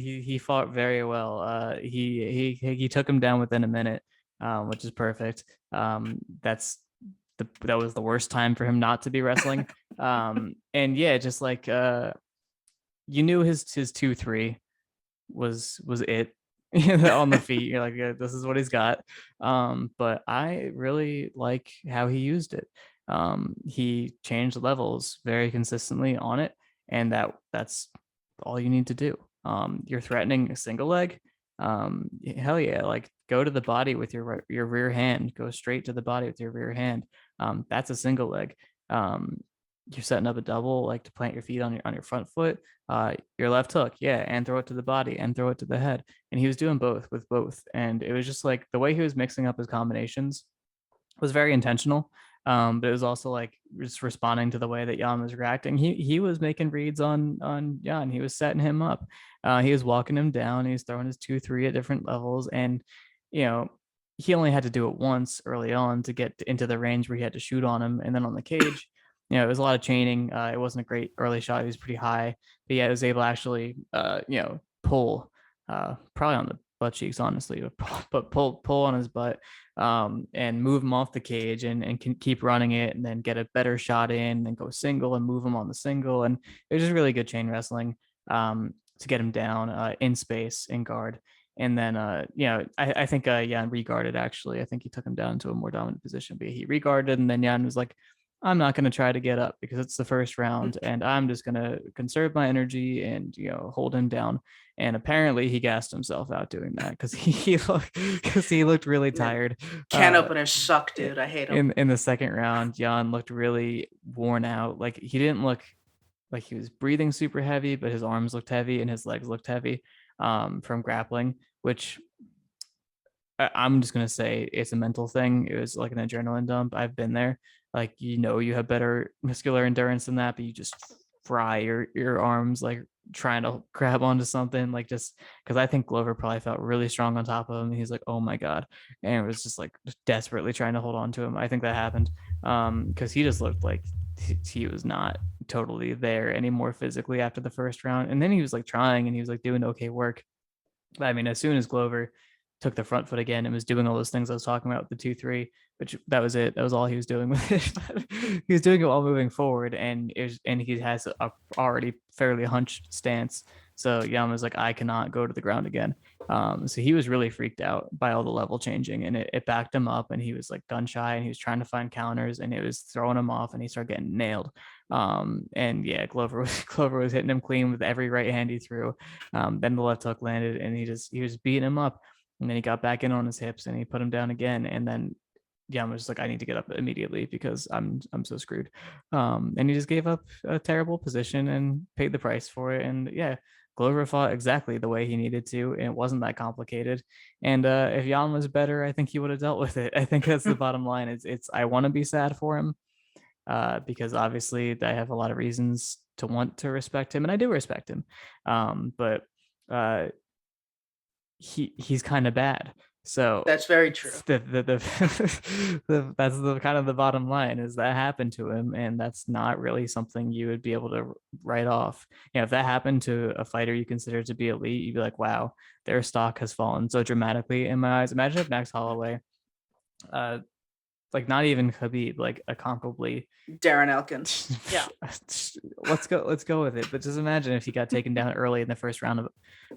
He fought very well. He took him down within a minute, which is perfect. That's that was the worst time for him not to be wrestling. And yeah, just like you knew his 2-3 was it on the feet. You're like, yeah, this is what he's got. But I really like how he used it. He changed levels very consistently on it, and that's all you need to do. You're threatening a single leg. Hell yeah, like go to the body with your rear hand. Go straight to the body with your rear hand. That's a single leg. You're setting up a double, like to plant your feet on your front foot. Your left hook, yeah, and throw it to the body and throw it to the head. And he was doing both with both. And it was just like the way he was mixing up his combinations was very intentional. But it was also like just responding to the way that Jan was reacting. He was making reads on Jan. He was setting him up. He was walking him down. He was throwing his 2-3 at different levels, and you know he only had to do it once early on to get into the range where he had to shoot on him, and then on the cage. It was a lot of chaining. It wasn't a great early shot. He was pretty high, but yeah, it was able to actually, pull, probably on the butt cheeks, honestly, but pull on his butt, and move him off the cage, and can keep running it, and then get a better shot in, and go single and move him on the single. And it was just really good chain wrestling, to get him down, in space, in guard. And then, I think Jan regarded, actually. I think he took him down to a more dominant position, but he regarded, and then Jan was like, I'm not going to try to get up because it's the first round, and I'm just going to conserve my energy and, hold him down. And apparently he gassed himself out doing that because he looked really Man, tired. can Uh, openers suck, dude. I hate them. in the second round, Jan looked really worn out. Like he didn't look like he was breathing super heavy, but his arms looked heavy and his legs looked heavy from grappling, which I'm just gonna say it's a mental thing. It was like an adrenaline dump. I've been there. Like you have better muscular endurance than that, but you just fry your arms like trying to grab onto something. Like just because I think Glover probably felt really strong on top of him. He's like, oh my god, and it was just like desperately trying to hold on to him. I think that happened because he just looked like he was not totally there anymore physically after the first round, and then he was like trying and he was like doing okay work. But I mean, as soon as Glover took the front foot again and was doing all those things I was talking about, the 2-3, which that was it. That was all he was doing with it. He was doing it while moving forward, and he has a already fairly hunched stance. So Yama's like, I cannot go to the ground again. So he was really freaked out by all the level changing, and it backed him up, and he was like gun shy, and he was trying to find counters, and it was throwing him off, and he started getting nailed. And yeah, Glover was hitting him clean with every right hand he threw. Then the left hook landed, and he was beating him up. And then he got back in on his hips and he put him down again. And then Yama was like, I need to get up immediately because I'm so screwed. And he just gave up a terrible position and paid the price for it. And yeah, Glover fought exactly the way he needed to, and it wasn't that complicated. And if Yan was better, I think he would have dealt with it. I think that's the bottom line. It's I want to be sad for him because obviously I have a lot of reasons to want to respect him, and I do respect him. But he's kind of bad. So That's very true. that's the kind of the bottom line is that happened to him, and that's not really something you would be able to write off. If that happened to a fighter you consider to be elite, you'd be like, wow, their stock has fallen so dramatically in my eyes. Imagine if Max Holloway, like not even Khabib, like a comparably Darren Elkins. Yeah. let's go with it. But just imagine if he got taken down early in the first round of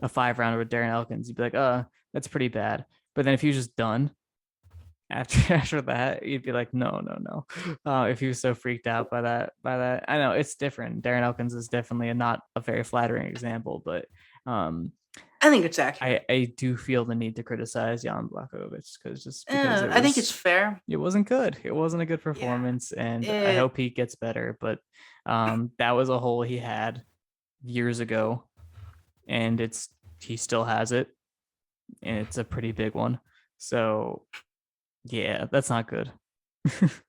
a 5-rounder with Darren Elkins, you'd be like, that's pretty bad. But then if he was just done after that, you'd be like, no. If he was so freaked out by that, I know it's different. Darren Elkins is definitely not a very flattering example, but I think it's accurate. I do feel the need to criticize Jan Blachowicz because I think it's fair. It wasn't good. It wasn't a good performance, and I hope he gets better. But that was a hole he had years ago, and he still has it, and it's a pretty big one. So yeah, that's not good.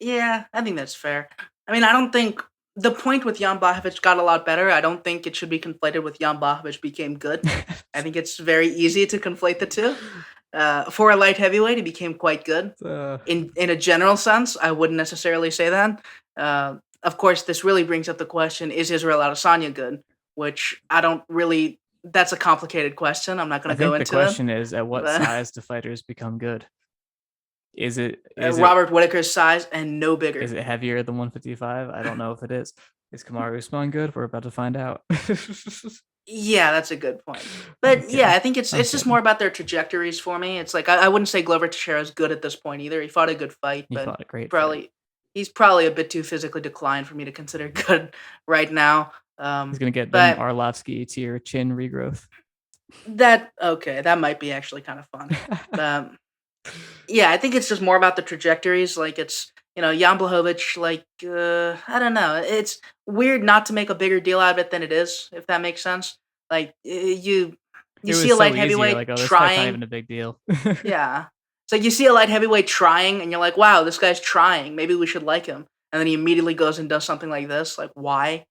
Yeah, I think that's fair. I mean, I don't think the point with Jan Blachowicz got a lot better. I don't think it should be conflated with Jan Blachowicz became good. I think it's very easy to conflate the two. For a light heavyweight, he became quite good. In a general sense, I wouldn't necessarily say that. Of course, this really brings up the question: is Israel Adesanya good? Which I don't really. That's a complicated question. I'm not going to go into. The question is, at what size do fighters become good? Is it Robert Whittaker's size and no bigger? Is it heavier than 155? I don't know if it is. Is Kamaru Usman good? We're about to find out. Yeah, that's a good point. But yeah, I think it's just more about their trajectories for me. It's like I wouldn't say Glover Teixeira is good at this point either. He fought a good fight, He but fought a great fight. He's probably a bit too physically declined for me to consider good right now. He's gonna get them Arlovsky to your chin regrowth. That might be actually kind of fun. Yeah, I think it's just more about the trajectories. Like it's Jan Blachowicz. Like I don't know. It's weird not to make a bigger deal out of it than it is, if that makes sense. Like you see a light heavyweight trying. Not even a big deal. Yeah, so you see a light heavyweight trying, and you're like, wow, this guy's trying. Maybe we should like him. And then he immediately goes and does something like this. Like why?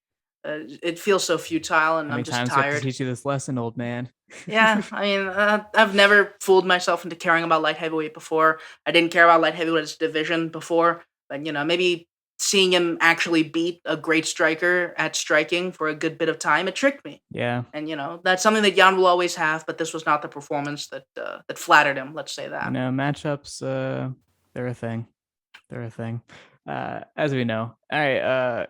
It feels so futile, and I'm just tired. How many times do I have to teach you this lesson, old man? Yeah, I mean, I've never fooled myself into caring about light heavyweight before. I didn't care about light heavyweight as a division before, but maybe seeing him actually beat a great striker at striking for a good bit of time, it tricked me. Yeah, and that's something that Jan will always have, but this was not the performance that flattered him. Let's say that. Matchups, they're a thing. They're a thing, as we know. All right,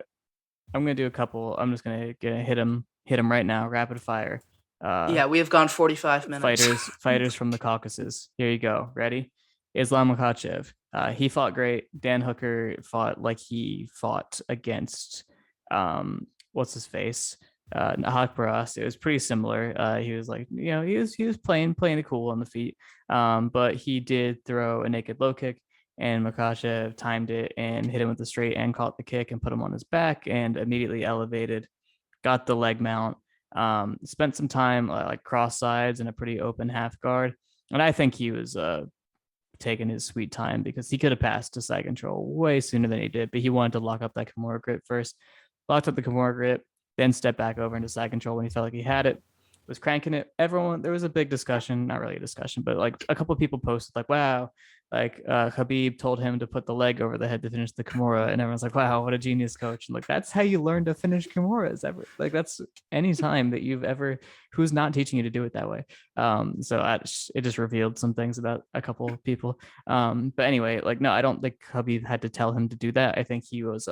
I'm gonna do a couple. I'm just gonna hit him right now, rapid fire. Yeah, we have gone 45 minutes. Fighters from the Caucasus. Here you go. Ready? Islam Makhachev. He fought great. Dan Hooker fought like he fought against what's his face? Nahak Baras. It was pretty similar. He was like, he was playing it cool on the feet. But he did throw a naked low kick, and Makhachev timed it and hit him with the straight and caught the kick and put him on his back and immediately elevated got the leg mount, spent some time like cross sides in a pretty open half guard. And I think he was taking his sweet time because he could have passed to side control way sooner than he did, but he wanted to lock up that Kimura grip first. Locked up the Kimura grip, then stepped back over into side control when he felt like he had it. Was cranking it. Everyone, there was a big discussion, not really a discussion, but like a couple of people posted, like, wow, like Khabib told him to put the leg over the head to finish the Kimura. And everyone's like, wow, what a genius coach. And like, that's how you learn to finish Kimuras ever. Like, that's any time that you've ever, who's not teaching you to do it that way. It just revealed some things about a couple of people. But anyway, like, no, I don't think Khabib had to tell him to do that. I think he was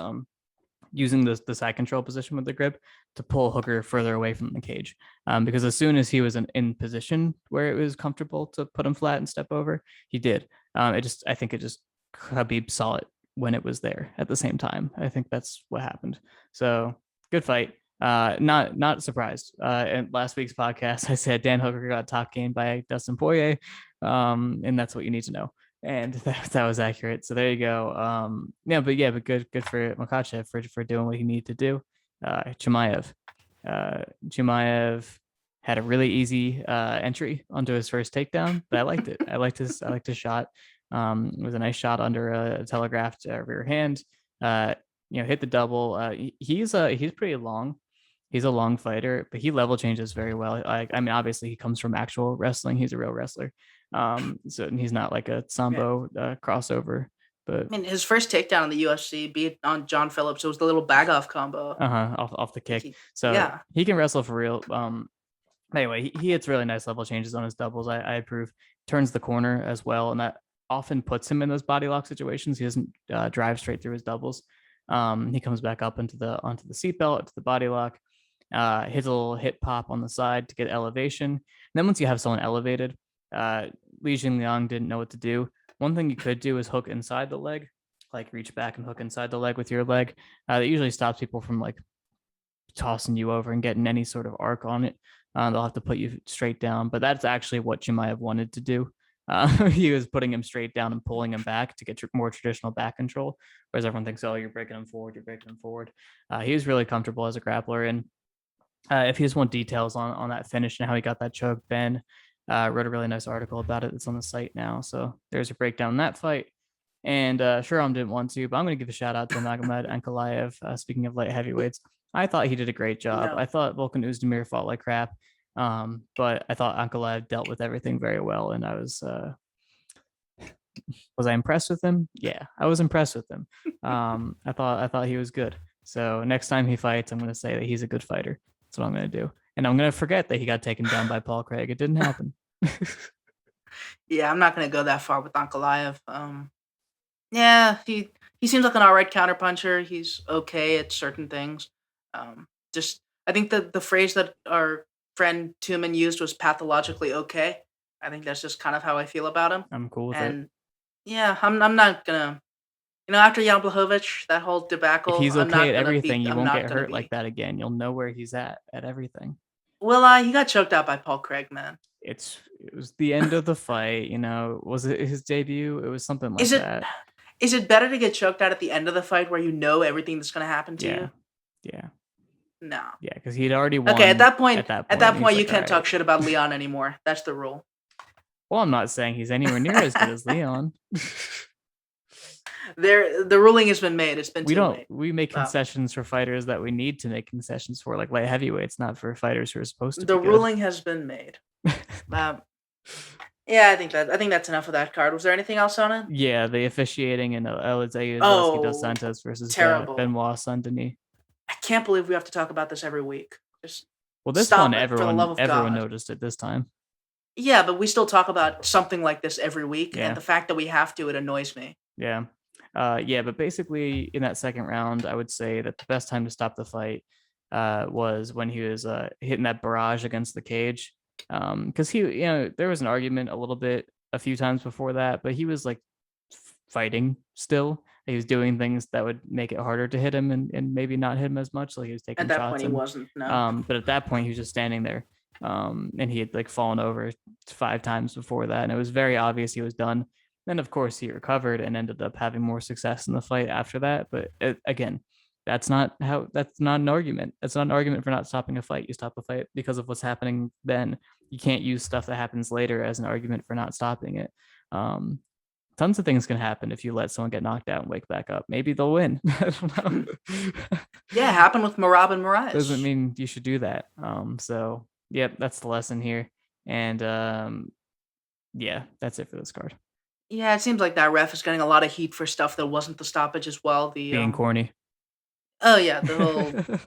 using the side control position with the grip to pull Hooker further away from the cage. Because as soon as he was in position where it was comfortable to put him flat and step over, he did. I think Khabib saw it when it was there at the same time. I think that's what happened. So good fight. Not surprised. In last week's podcast, I said Dan Hooker got top gained by Dustin Poirier, and that's what you need to know. And that was accurate. So there you go. But good for Makhachev for doing what he needed to do. Chimaev had a really easy entry onto his first takedown, but I liked it. I liked his shot. It was a nice shot under a telegraphed rear hand. Hit the double. He's pretty long. He's a long fighter, but he level changes very well. I mean, obviously he comes from actual wrestling. He's a real wrestler. So he's not like a Sambo crossover. But I mean, his first takedown in the UFC beat on John Phillips. It was the little bag off combo. Off the kick. So he can wrestle for real. Anyway, he hits really nice level changes on his doubles. I approve. Turns the corner as well, and that often puts him in those body lock situations. He doesn't drive straight through his doubles. He comes back up onto the seatbelt, into the body lock. Hits a little hip pop on the side to get elevation. And then once you have someone elevated, Li Jingliang didn't know what to do. One thing you could do is hook inside the leg, like reach back and hook inside the leg with your leg. That usually stops people from like tossing you over and getting any sort of arc on it. They'll have to put you straight down, but that's actually what you might have wanted to do. He was putting him straight down and pulling him back to get more traditional back control, whereas everyone thinks, oh, you're breaking him forward. He was really comfortable as a grappler. And if you just want details on that finish and how he got that choke, Ben wrote a really nice article about it. It's on the site now. So there's a breakdown in that fight. And Sriram didn't want to, but I'm going to give a shout out to Magomed Ankalaev. Speaking of light heavyweights, I thought he did a great job. I thought Volkan Oezdemir fought like crap, but I thought Ankalaev dealt with everything very well. And I was I impressed with him? Yeah, I was impressed with him. I thought he was good. So next time he fights, I'm going to say that he's a good fighter. That's what I'm going to do. And I'm going to forget that he got taken down by Paul Craig. It didn't happen. Yeah, I'm not going to go that far with Ankalaev. Yeah, he seems like an all right counterpuncher. He's okay at certain things. I think the phrase that our friend Tuman used was pathologically okay. I think that's just kind of how I feel about him. I'm cool with And it. yeah, I'm not gonna. After Jan Blachowicz, that whole debacle, If he's I'm not okay at gonna everything, be. you I'm won't not get gonna hurt be. like that again. You'll know where he's at everything. Well, he got choked out by Paul Craig, man. It was the end of the fight, was it his debut? It was something like Is it that. is it better to get choked out at the end of the fight where you know everything that's gonna happen to you? Yeah. No. Yeah, because he'd already won. Okay, at that point, he's you like, can't "All talk right." shit about Leon anymore. That's the rule. Well, I'm not saying he's anywhere near as good as Leon. The ruling has been made. It's been too late. We make concessions for fighters that we need to make concessions for, like light heavyweights, not for fighters who are supposed to The be good. ruling has been made. Yeah, I think that's enough of that card. Was there anything else on it? Yeah, the officiating in Elizeu dos Santos versus Benoit Saint-Denis. I can't believe we have to talk about this every week. Just this stop one, it, for the love of everyone God. noticed it this time. Yeah, but we still talk about something like this every week, Yeah. and the fact that we have to, it annoys me. Yeah. But basically in that second round, I would say that the best time to stop the fight was when he was hitting that barrage against the cage. Because there was an argument a little bit a few times before that, but he was like fighting still. He was doing things that would make it harder to hit him and maybe not hit him as much. Like he was taking At that shots. point, he wasn't. No. But at that point, he was just standing there. And he had like fallen over 5 times before that, and it was very obvious he was done. Then, of course, he recovered and ended up having more success in the fight after that. But again, That's not an argument. That's not an argument for not stopping a fight. You stop a fight because of what's happening then. You can't use stuff that happens later as an argument for not stopping it. Um, Tons of things can happen if you let someone get knocked out and wake back up. Maybe they'll win. I don't know. Yeah, it happened with Marab and Doesn't Marias. mean you should do that. So yep, that's the lesson here. And yeah, that's it for this card. Yeah, it seems like that ref is getting a lot of heat for stuff that wasn't the stoppage as well. Being corny. Oh yeah, the whole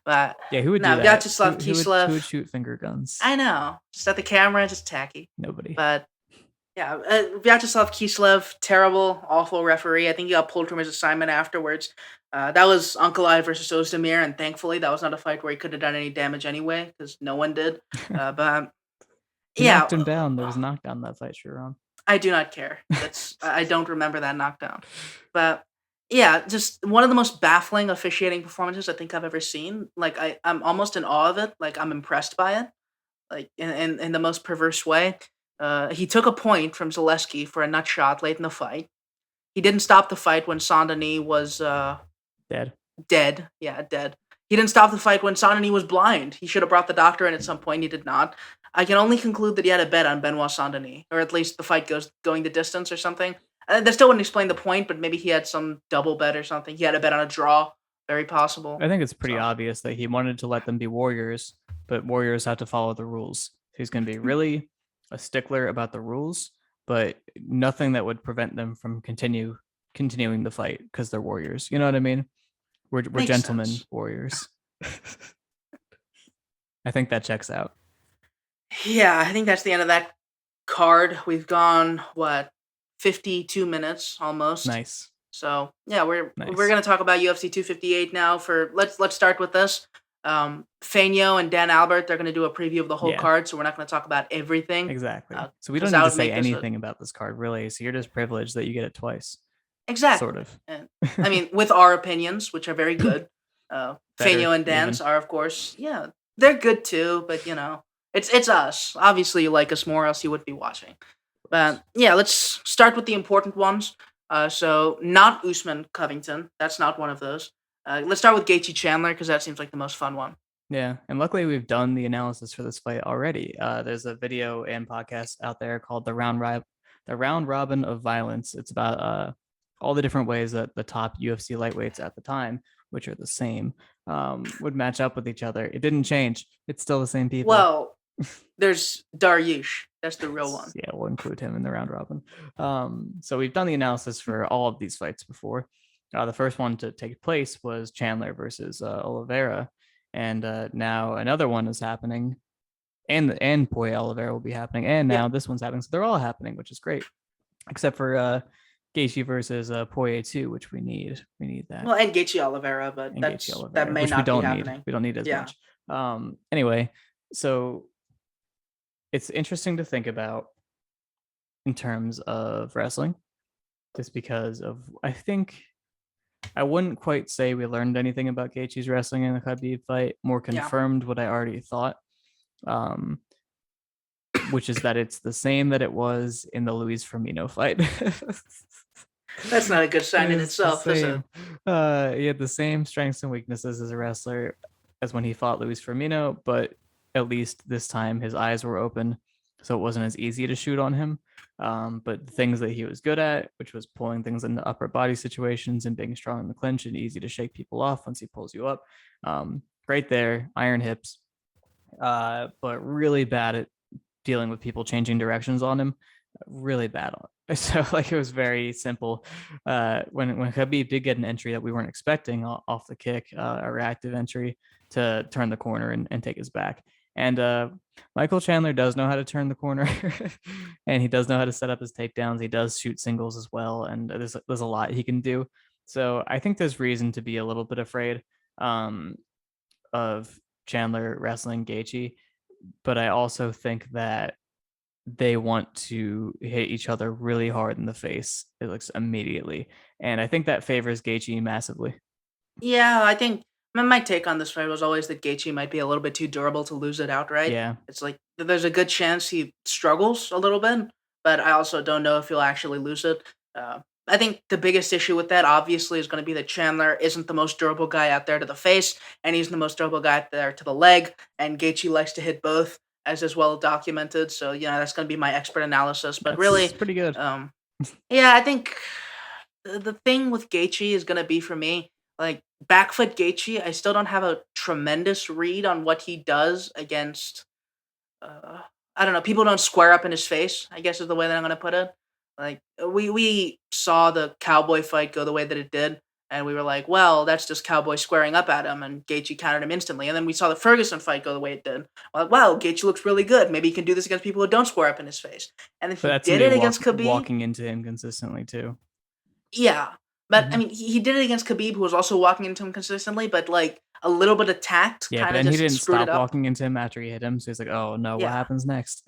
but Yeah, who would do no, that? Vyacheslav Who would Kislev. shoot finger guns? I know, just at the camera, just tacky. Nobody. But yeah, Vyacheslav Kislev, terrible, awful referee. I think he got pulled from his assignment afterwards. That was Ankalaev versus Ozdemir, and thankfully that was not a fight where he could have done any damage anyway, because no one did. But He yeah, knocked him down. There was a knockdown in that fight, Sriram. I do not care. That's I don't remember that knockdown. But yeah, just one of the most baffling officiating performances I think I've ever seen. Like I'm almost in awe of it. Like I'm impressed by it. Like in the most perverse way. He took a point from Zaleski for a nut shot late in the fight. He didn't stop the fight when Sandani was Dead. dead. Yeah, dead. He didn't stop the fight when Sandani was blind. He should have brought the doctor in at some point. He did not. I can only conclude that he had a bet on Benoit Sandani, or at least the fight going the distance or something. That still wouldn't explain the point, but maybe he had some double bet or something. He had a bet on a draw, very possible. I think it's pretty So obvious that he wanted to let them be warriors, but warriors have to follow the rules. He's going to be really a stickler about the rules, but nothing that would prevent them from continuing the fight because they're warriors. You know what I mean? We're makes gentlemen sense. warriors. I think that checks out. Yeah, I think that's the end of that card. We've gone what 52 minutes almost. Nice. So yeah, we're Nice. gonna talk about UFC 258 now. For let's start with this. Feigno and Dan Albert, they're gonna do a preview of the whole Yeah. card, so we're not gonna talk about everything. Exactly. So we 'Cause don't that need to would say make this a anything about this card, really. So you're just privileged that you get it twice, exactly. sort of. And I mean, with our opinions, which are very good. Better, Feigno and Dan's are, of course, yeah, they're good too. But you know, it's us. Obviously, you like us more, else you would be watching. But yeah, let's start with the important ones. So not Usman Covington. That's not one of those. Let's start with Gaethje-Chandler because that seems like the most fun one. Yeah, and luckily we've done the analysis for this fight already. There's a video and podcast out there called the Round Robin of Violence. It's about all the different ways that the top UFC lightweights at the time, which are the same, would match up with each other. It didn't change. It's still the same people. Well, there's Dariush. That's the real one. Yeah, we'll include him in the round robin. So we've done the analysis for all of these fights before. The first one to take place was Chandler versus Oliveira, and now another one is happening, and Poirier Oliveira will be happening, and now this one's happening. So they're all happening, which is great, except for Gaethje versus Poirier 2, which we need. We need that. Well, and Gaethje Oliveira, but And that's Gaethje Oliveira, that may which not we don't be need. happening. We don't need as Yeah. much. Anyway, so it's interesting to think about in terms of wrestling, just because of I think I wouldn't quite say we learned anything about Gaethje's wrestling in the Khabib fight. More Yeah. confirmed what I already thought, which is that it's the same that it was in the Luis Firmino fight. That's not a good sign in It's the itself, is it? same. He had the same strengths and weaknesses as a wrestler as when he fought Luis Firmino, but at least this time his eyes were open, so it wasn't as easy to shoot on him. But the things that he was good at, which was pulling things into upper body situations and being strong in the clinch and easy to shake people off once he pulls you up. Great there, iron hips, but really bad at dealing with people changing directions on him. Really bad on it. So like it was very simple. When Khabib did get an entry that we weren't expecting off the kick, a reactive entry to turn the corner and take his back. And Michael Chandler does know how to turn the corner, and he does know how to set up his takedowns. He does shoot singles as well, and there's a lot he can do. So I think there's reason to be a little bit afraid of Chandler wrestling Gaethje, but I also think that they want to hit each other really hard in the face. It looks immediately, and I think that favors Gaethje massively. Yeah, I think my take on this fight was always that Gaethje might be a little bit too durable to lose it outright. Yeah, It's like there's a good chance he struggles a little bit, but I also don't know if he'll actually lose it. I think the biggest issue with that obviously is going to be that Chandler isn't the most durable guy out there to the face, and he's the most durable guy out there to the leg. And Gaethje likes to hit both, as is well documented. So yeah, that's going to be my expert analysis. But That's really, pretty good. um, yeah, I think the thing with Gaethje is going to be for me like back foot Gaethje. I still don't have a tremendous read on what he does against uh, I don't know, people don't square up in his face, I guess is the way that I'm gonna put it. Like we saw the Cowboy fight go the way that it did, and we were like, well, that's just Cowboy squaring up at him, and Gaethje countered him instantly. And then we saw the Ferguson fight go the way it did. We're like, wow, Gaethje looks really good. Maybe he can do this against people who don't square up in his face. And if But he that's did somebody it against Khabib, walking into him consistently too. yeah. But I Mhm. mean, he did it against Khabib, who was also walking into him consistently. But like a little bit of tact Yeah, but kind of then he just didn't screwed it stop up. walking into him after he hit him. So he's like, oh no, what Yeah. happens next?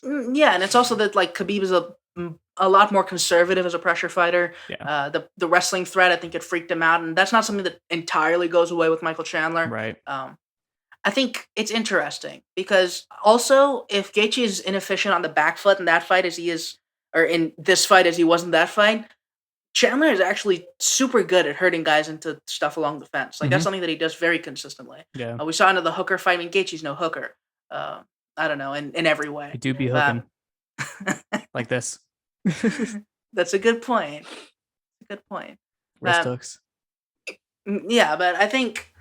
Yeah, and it's also that like Khabib is a lot more conservative as a pressure fighter. Yeah, The wrestling threat, I think, it freaked him out, and that's not something that entirely goes away with Michael Chandler. right. I think it's interesting because also if Gaethje is inefficient on the back foot in that fight as he is, or in this fight as he was in that fight, Chandler is actually super good at hurting guys into stuff along the fence. Like that's Hmm. something that he does very consistently. Yeah, We saw into the hooker fight. I mean, Gaethje's no hooker. I don't know in every he way. do be Um, hooking like this. That's a good point. Good point. Wrist Um, hooks. yeah, but I think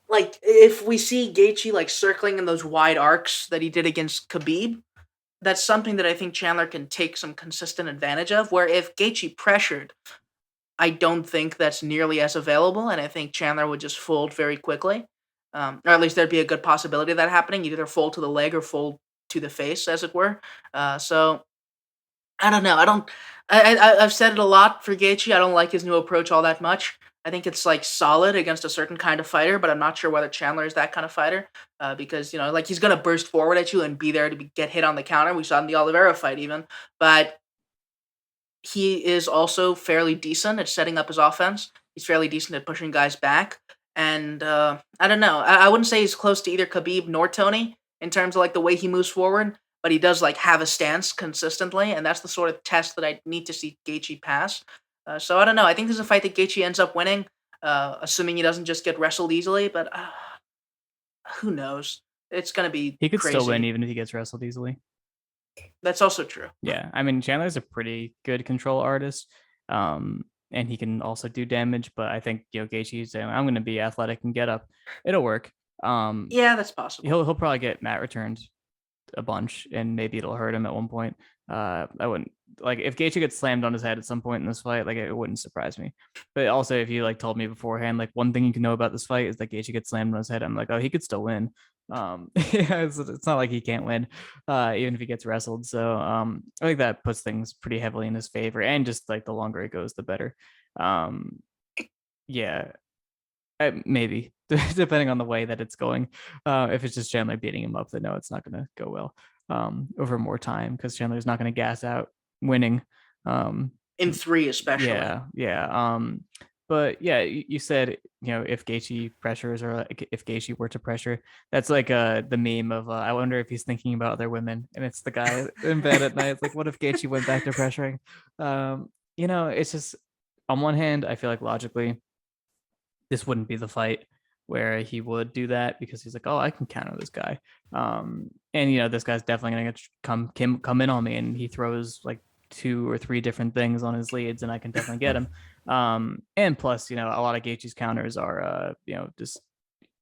like if we see Gaethje like circling in those wide arcs that he did against Khabib, that's something that I think Chandler can take some consistent advantage of. Where if Gaethje pressured, I don't think that's nearly as available, and I think Chandler would just fold very quickly, or at least there'd be a good possibility of that happening. You'd either fold to the leg or fold to the face, as it were. So I don't know. I don't. I've said it a lot for Gaethje. I don't like his new approach all that much. I think it's like solid against a certain kind of fighter, but I'm not sure whether Chandler is that kind of fighter. Because like he's gonna burst forward at you and be there to get hit on the counter. We saw in the Oliveira fight even, but he is also fairly decent at setting up his offense. He's fairly decent at pushing guys back, and I don't know. I wouldn't say he's close to either Khabib nor Tony in terms of like the way he moves forward, but he does like have a stance consistently, and that's the sort of test that I need to see Gaethje pass. So I don't know. I think this is a fight that Gaethje ends up winning, assuming he doesn't just get wrestled easily. But who knows? It's gonna be He could still win crazy. even if he gets wrestled easily. That's also true. Yeah, I mean Chandler's a pretty good control artist, and he can also do damage. But I think Gaethje's saying I'm going to be athletic and get up. It'll work. Um, Yeah, that's possible. he'll probably get mat returned a bunch, and maybe it'll hurt him at one point. I wouldn't like if Gaethje gets slammed on his head at some point in this fight. Like it wouldn't surprise me. But also, if you like told me beforehand, like one thing you can know about this fight is that Gaethje gets slammed on his head, I'm like, oh, he could still win. Yeah, it's not like he can't win, even if he gets wrestled. So I think that puts things pretty heavily in his favor, and just like the longer it goes, the better. Um, yeah, maybe depending on the way that it's going. If it's just Chandler beating him up, then no, it's not going to go well over more time because Chandler's not going to gas out winning. Um, In three, especially. yeah. But yeah, you said if Gaethje pressures or like, if Gaethje were to pressure, that's like the meme of I wonder if he's thinking about other women, and it's the guy in bed at night. It's like, what if Gaethje went back to pressuring? It's just on one hand, I feel like logically this wouldn't be the fight where he would do that because he's like, oh, I can counter this guy. And this guy's definitely gonna come in on me, and he throws like two or three different things on his leads, and I can definitely get him. And plus, a lot of Gaethje's counters are, just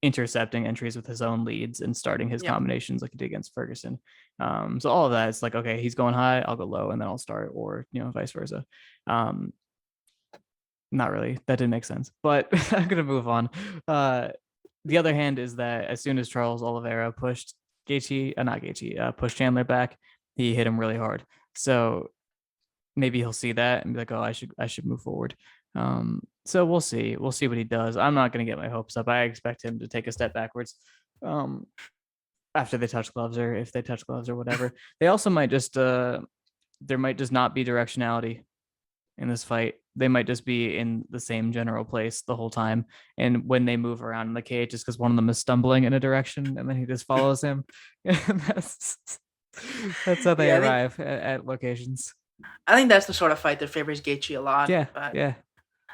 intercepting entries with his own leads and starting his Yeah. combinations like he did against Ferguson. So all of that, it's like, okay, he's going high, I'll go low, and then I'll start, or vice versa. Not really. That didn't make sense. But I'm gonna move on. The other hand is that as soon as Charles Oliveira pushed pushed Chandler back, he hit him really hard. So maybe he'll see that and be like, "Oh, I should move forward." So we'll see. We'll see what he does. I'm not gonna get my hopes up. I expect him to take a step backwards. After they touch gloves, or if they touch gloves or whatever. They also might just there might just not be directionality in this fight. They might just be in the same general place the whole time. And when they move around in the cage, it's because one of them is stumbling in a direction and then he just follows him. And that's how they Yeah, I think arrive at locations. I think that's the sort of fight that favors Gaethje a lot. Yeah, But yeah.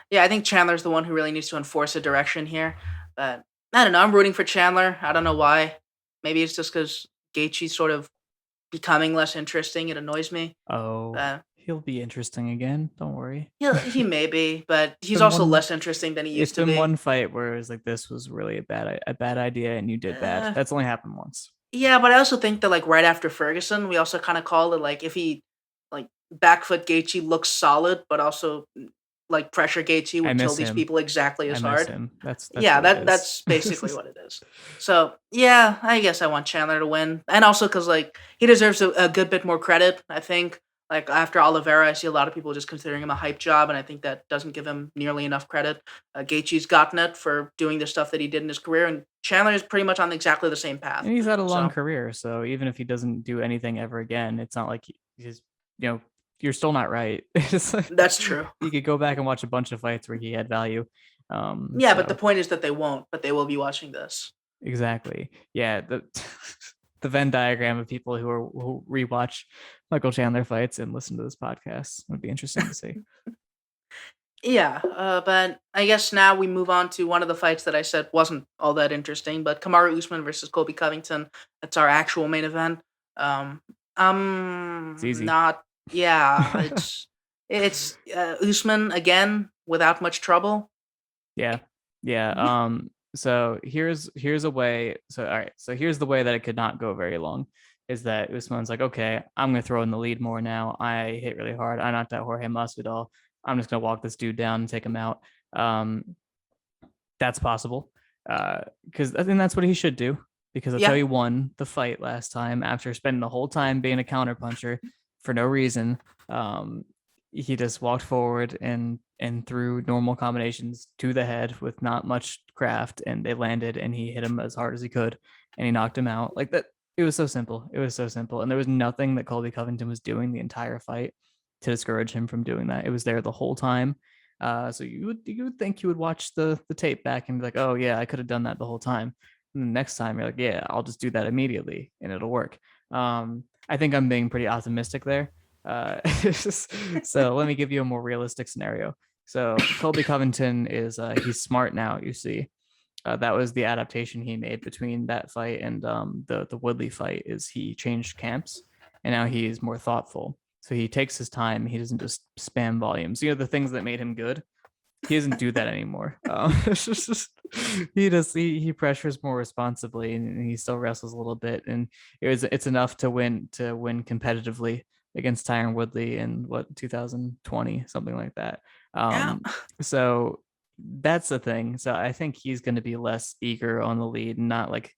yeah, I think Chandler's the one who really needs to enforce a direction here. But I don't know. I'm rooting for Chandler. I don't know why. Maybe it's just because Gaethje's sort of becoming less interesting. It annoys me. Oh, Uh, he'll be interesting again. Don't worry. he may be, but It's he's been also one. less interesting than he It's used to been be. one fight where it was like this was really a bad idea and you did bad. Uh, That's only happened once. yeah, but I also think that like right after Ferguson, we also kind of called it like if he like backfoot Gaethje looks solid, but also like pressure Gaethje I would kill miss these him. people exactly I as miss hard. him. That's Yeah, what it that's basically is. what it is. So yeah, I guess I want Chandler to win, and also because like he deserves a good bit more credit. I think like after Oliveira, I see a lot of people just considering him a hype job, and I think that doesn't give him nearly enough credit. Gaethje's gotten it for doing the stuff that he did in his career, and Chandler is pretty much on exactly the same path. And he's had a long So career, so even if he doesn't do anything ever again, it's not like he's you know you're still not right. It's like, that's true. you could go back and watch a bunch of fights where he had value. Yeah, but the So point is that they won't, but they will be watching this. exactly, yeah. The the Venn diagram of people who rewatch Michael Chandler fights and listen to this podcast would be interesting to see. Yeah, but I guess now we move on to one of the fights that I said wasn't all that interesting, but Kamaru Usman versus Colby Covington. That's our actual main event. Um, It's I'm easy. not. Yeah, it's Usman again without much trouble. Yeah. Yeah. So here's a way. So all right. So here's the way that it could not go very long. Is that Usman's like, okay, I'm gonna throw in the lead more now. I hit really hard. I knocked out Jorge Masvidal. I'm just gonna walk this dude down and take him out. Um, that's possible. Because I think that's what he should do. Because that's how Yeah, he won the fight last time after spending the whole time being a counterpuncher for no reason. Um, he just walked forward and threw normal combinations to the head with not much craft, and they landed, and he hit him as hard as he could, and he knocked him out like that. It was so simple. It was so simple, and there was nothing that Colby Covington was doing the entire fight to discourage him from doing that. It was there the whole time. So you would think you would watch the tape back and be like, oh yeah, I could have done that the whole time. And the next time you're like, yeah, I'll just do that immediately and it'll work. I think I'm being pretty optimistic there. So let me give you a more realistic scenario. So Colby Covington is he's smart now. You see, that was the adaptation he made between that fight and the Woodley fight. Is he changed camps and now he's more thoughtful. So he takes his time. He doesn't just spam volumes. The things that made him good. He doesn't do that anymore. He pressures more responsibly, and he still wrestles a little bit, and it's enough to win competitively against Tyron Woodley in what 2020, something like that. yeah, So that's the thing. So I think he's going to be less eager on the lead, and not like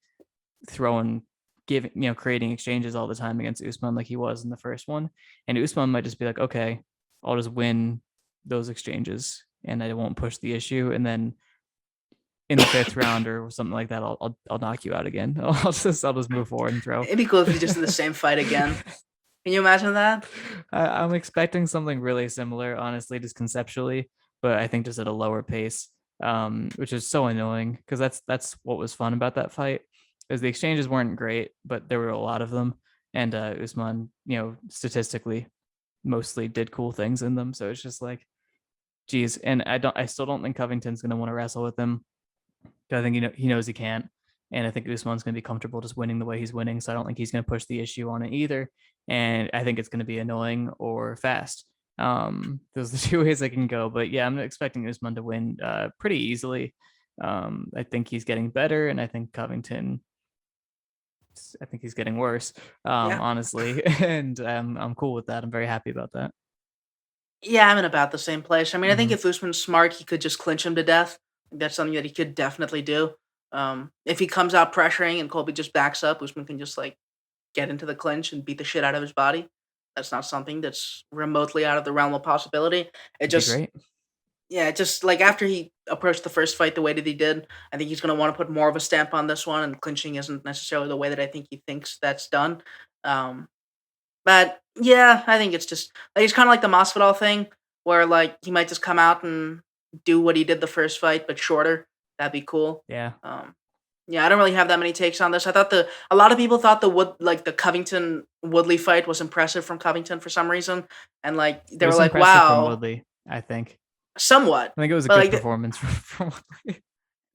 throwing, giving, creating exchanges all the time against Usman like he was in the first one. And Usman might just be like, okay, I'll just win those exchanges and I won't push the issue. And then in the fifth round or something like that, I'll knock you out again. I'll just move forward and throw. it'd be cool if he just did the same fight again. Can you imagine that? I'm expecting something really similar, honestly, just conceptually, but I think just at a lower pace, which is so annoying because that's what was fun about that fight, is the exchanges weren't great, but there were a lot of them, and Usman, statistically, mostly did cool things in them. So it's just like, geez, and I still don't think Covington's going to want to wrestle with him. I think he knows he can't, and I think Usman's going to be comfortable just winning the way he's winning. So I don't think he's going to push the issue on it either, and I think it's going to be annoying or fast. Those are the two ways I can go. But yeah, I'm expecting Usman to win pretty easily. I think he's getting better, and I think Covington. I think he's getting worse, Yeah, honestly, and I'm cool with that. I'm very happy about that. yeah, I'm in about the same place. I mean, I think Mm-hmm. if Usman's smart, he could just clinch him to death. That's something that he could definitely do. If he comes out pressuring and Colby just backs up, Usman can just like get into the clinch and beat the shit out of his body. That's not something that's remotely out of the realm of possibility. It It'd be just, great. yeah, just like after he approached the first fight the way that he did, I think he's going to want to put more of a stamp on this one, and clinching isn't necessarily the way that I think he thinks that's done. Um, but yeah, I think it's just like it's kind of like the Masvidal thing, where like he might just come out and do what he did the first fight, but shorter. That'd be cool. Yeah. Um, Yeah, I don't really have that many takes on this. I thought a lot of people thought the Covington Woodley fight was impressive from Covington for some reason, and like It they were was like, impressive from "Wow," Woodley, I think. somewhat, I think it was a but good like performance from Woodley.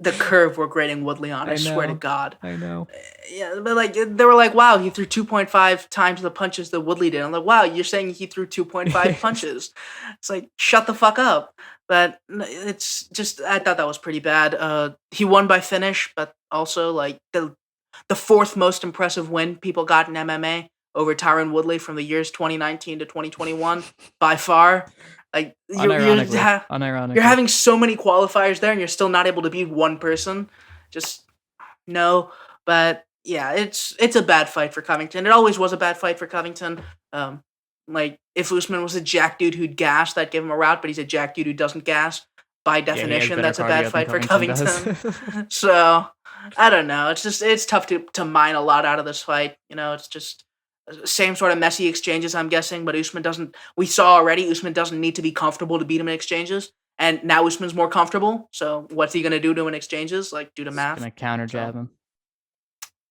the curve we're grading Woodley on, I I swear to know. God. I know. Yeah, but like they were like, "Wow, he threw 2.5 times the punches that Woodley did." I'm like, "Wow, you're saying he threw 2.5 punches?" It's like, shut the fuck up. But it's just I thought that was pretty bad. He won by finish, but also like the fourth most impressive win people got in MMA over Tyron Woodley from the years 2019 to 2021 by far. Like Unironically. you're Unironically. having so many qualifiers there, and you're still not able to beat one person. Just no, but yeah, it's a bad fight for Covington. It always was a bad fight for Covington. Um, like if Usman was a jack dude who'd gas, that'd give him a route, but he's a jack dude who doesn't gas. By Yeah, he has definition, better that's a bad cardio than fight for Covington does. Covington. So I don't know. It's tough to mine a lot out of this fight. It's just same sort of messy exchanges, I'm guessing. But Usman doesn't. We saw already. Usman doesn't need to be comfortable to beat him in exchanges, and now Usman's more comfortable. So what's he gonna do to him in exchanges? Like do the Just math. gonna counter So jab him.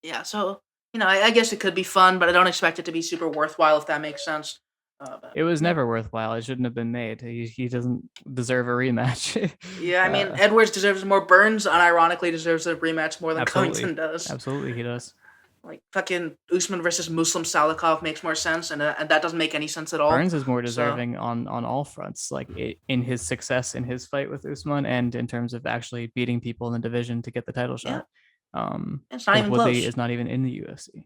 yeah. So I guess it could be fun, but I don't expect it to be super worthwhile if that makes sense. But It was yeah. never worthwhile. It shouldn't have been made. He doesn't deserve a rematch. Yeah, I mean, Edwards deserves more. Burns, unironically, deserves a rematch more than Absolutely. Covington does. Absolutely, he does. Like fucking Usman versus Muslim Salikov makes more sense, and that doesn't make any sense at all. Burns is more So deserving on all fronts, like in his success in his fight with Usman, and in terms of actually beating people in the division to get the title yeah, shot. it's not Because even Woodley close. is not even in the UFC.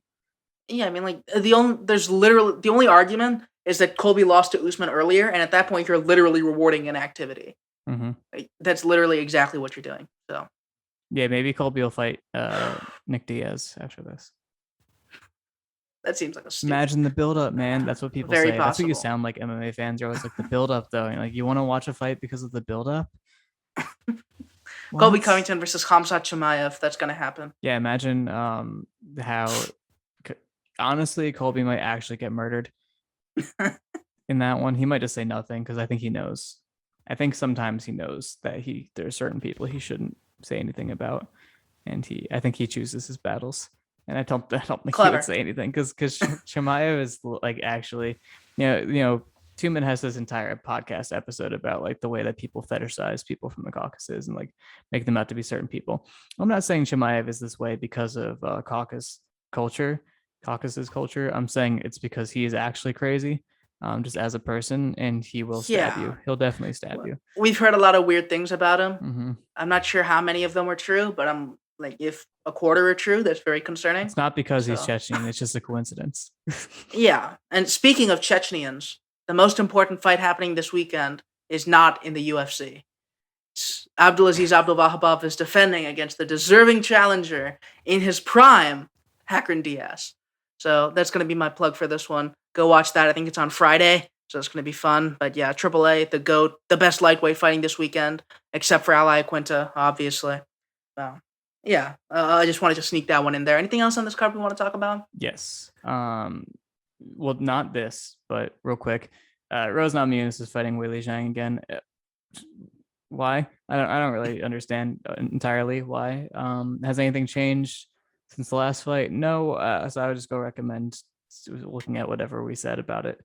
Yeah, I mean, like the only argument is that Colby lost to Usman earlier, and at that point, you're literally rewarding inactivity. Mm-hmm. Like, that's literally exactly what you're doing. So Yeah, maybe Colby will fight Nick Diaz after this. that seems like a Imagine the build up, man. That's what people very say. That's what you possible. sound like. MMA fans are always like the build up, though. Like you want to watch a fight because of the build up. Colby What? Covington versus Khamzat Chimaev. That's gonna happen. Yeah, imagine how honestly Colby might actually get murdered in that one. He might just say nothing because I think he knows. I think sometimes he knows that there are certain people he shouldn't say anything about, and I think he chooses his battles. And I don't think he would Clever. say anything because Chimaev is like actually, Tuman has this entire podcast episode about like the way that people fetishize people from the Caucasus and like make them out to be certain people. I'm not saying Chimaev is this way because of Caucasus culture. I'm saying it's because he is actually crazy, just as a person, and he will stab Yeah. you. He'll definitely stab you. We've heard a lot of weird things about him. Mm-hmm. I'm not sure how many of them are true, but I'm like, if a quarter are true, that's very concerning. It's not because he's So, Chechen. It's just a coincidence. yeah. And speaking of Chechenians, the most important fight happening this weekend is not in the UFC. Abdulaziz Abdulvahabov is defending against the deserving challenger in his prime, Hakron Diaz. So that's going to be my plug for this one. Go watch that. I think it's on Friday, so it's going to be fun. But yeah, AAA, the GOAT, the best lightweight fighting this weekend, except for Ali Quinta, obviously. So yeah, I just wanted to sneak that one in there. Anything else on this card we want to talk about? Yes. Well, not this, but real quick. Rose Namajunas is fighting Weili Zhang again. Why? I don't really understand entirely why. Has anything changed since the last fight? No. So I would just go recommend looking at whatever we said about it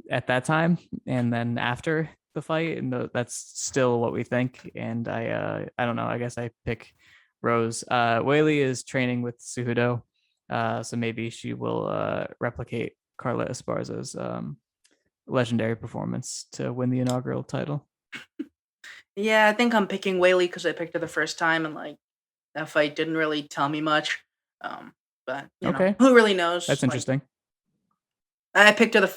at that time, and then after the fight, and that's still what we think. And I don't know. I guess I pick Rose. Weili is training with Cejudo, so maybe she will replicate Carla Esparza's legendary performance to win the inaugural title. Yeah, I think I'm picking Weili because I picked her the first time, and like that fight didn't really tell me much. But Okay, who really knows? that's Like interesting. I picked her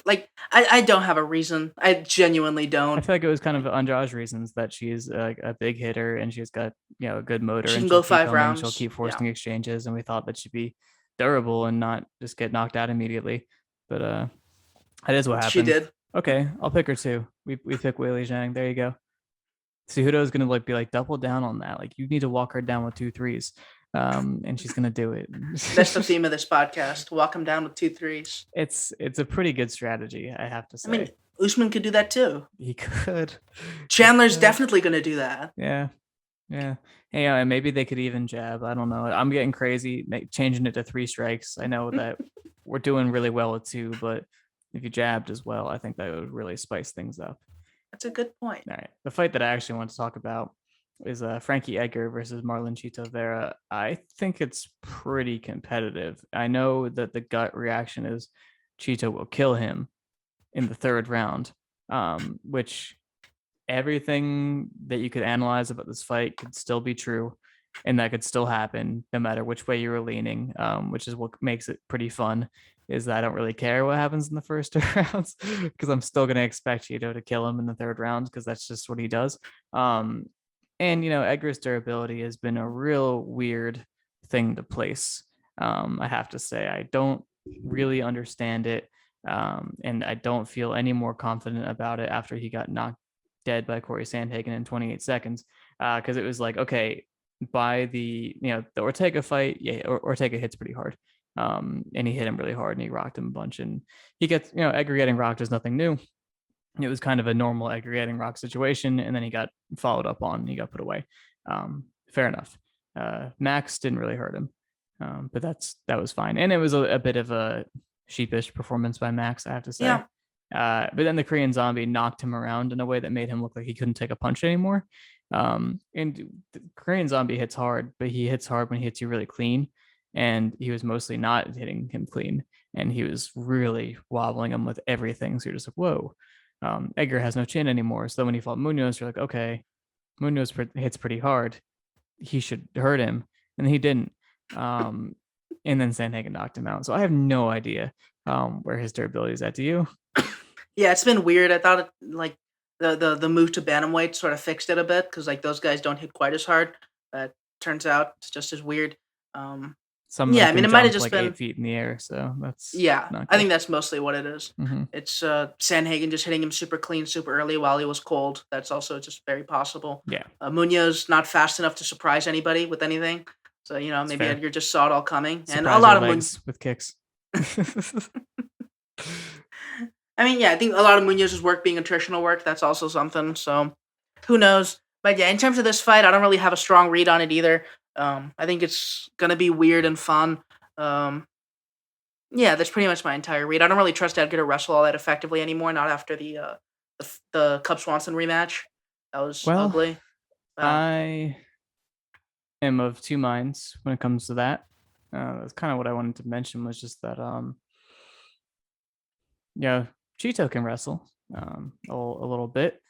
I don't have a reason. I genuinely I don't. feel like it was kind of Like Andrade's reasons that she's a big hitter and she's got a good motor she and can she'll go keep 5 coming, she'll rounds. keep Yeah. forcing exchanges, and we thought that she'd be durable and not just get knocked out immediately. But that is what She happened. did. Okay, I'll pick her too. We pick Weili Zhang. There you go. Cejudo is gonna be like double down on that. Like you need to walk her down with 2 3s, and she's gonna do it. That's the theme of this podcast. Walk him down with 2 threes. It's a pretty good strategy, I have to I mean, say. Usman could do that too. He could. Chandler's definitely gonna do that. Yeah, yeah. Hey, maybe they could even jab. I don't know. I'm getting crazy, changing it to 3 strikes. I know that we're doing really well with 2, but if you jabbed as well, I think that would really spice things up. That's a good point. All right. The fight that I actually want to talk about is Frankie Edgar versus Marlon Chito Vera. I think it's pretty competitive. I know that the gut reaction is Chito will kill him in the 3rd round, which everything that you could analyze about this fight could still be true, and that could still happen no matter which way you were leaning, which is what makes it pretty fun. Is that I don't really care what happens in the first 2 rounds because I'm still going to expect Cheeto to kill him in the 3rd round because that's just what he does. Um, and Edgar's durability has been a real weird thing to place. I have to say, I don't really understand it. And I don't feel any more confident about it after he got knocked dead by Corey Sandhagen in 28 seconds. Because it was like, okay, by the Ortega fight, yeah, Ortega hits pretty hard. And he hit him really hard and he rocked him a bunch. And he gets, Edgar getting rocked is nothing new. It was kind of a normal Edgar getting rocked situation. And then he got followed up on and he got put away. Fair enough. Max didn't really hurt him. But that was fine. And it was a bit of a sheepish performance by Max, I have to say. Yeah. But then the Korean Zombie knocked him around in a way that made him look like he couldn't take a punch anymore. And the Korean Zombie hits hard, but he hits hard when he hits you really clean. And he was mostly not hitting him clean. And he was really wobbling him with everything. So you're just like, whoa. Edgar has no chin anymore. So when he fought Munoz, you're like, okay, Munoz hits pretty hard. He should hurt him. And he didn't. And then Sandhagen knocked him out. So I have no idea where his durability is at. Do you? Yeah, it's been weird. I thought like the move to bantamweight sort of fixed it a bit because like those guys don't hit quite as hard. Turns out it's just as weird. Um, Some of yeah, them I mean can it might have jump just like been 8 feet in the air, so that's yeah. not I good. think that's mostly what it is. Mm-hmm. It's Sandhagen just hitting him super clean, super early while he was cold. That's also just very possible. Yeah, Munoz not fast enough to surprise anybody with anything. So it's maybe fair. Edgar just saw it all coming, and a Surprise lot your of legs with kicks. I mean, yeah, I think a lot of Munoz's work being attritional work, that's also something. So who knows? But yeah, in terms of this fight, I don't really have a strong read on it either. I think it's gonna be weird and fun. Um, yeah, that's pretty much my entire read. I don't really trust Edgar to wrestle all that effectively anymore. Not after the Cub Swanson rematch. That was Well, ugly. Uh, I am of 2 minds when it comes to that. That's kind of what I wanted to mention was just that yeah, Cheeto can wrestle a little bit,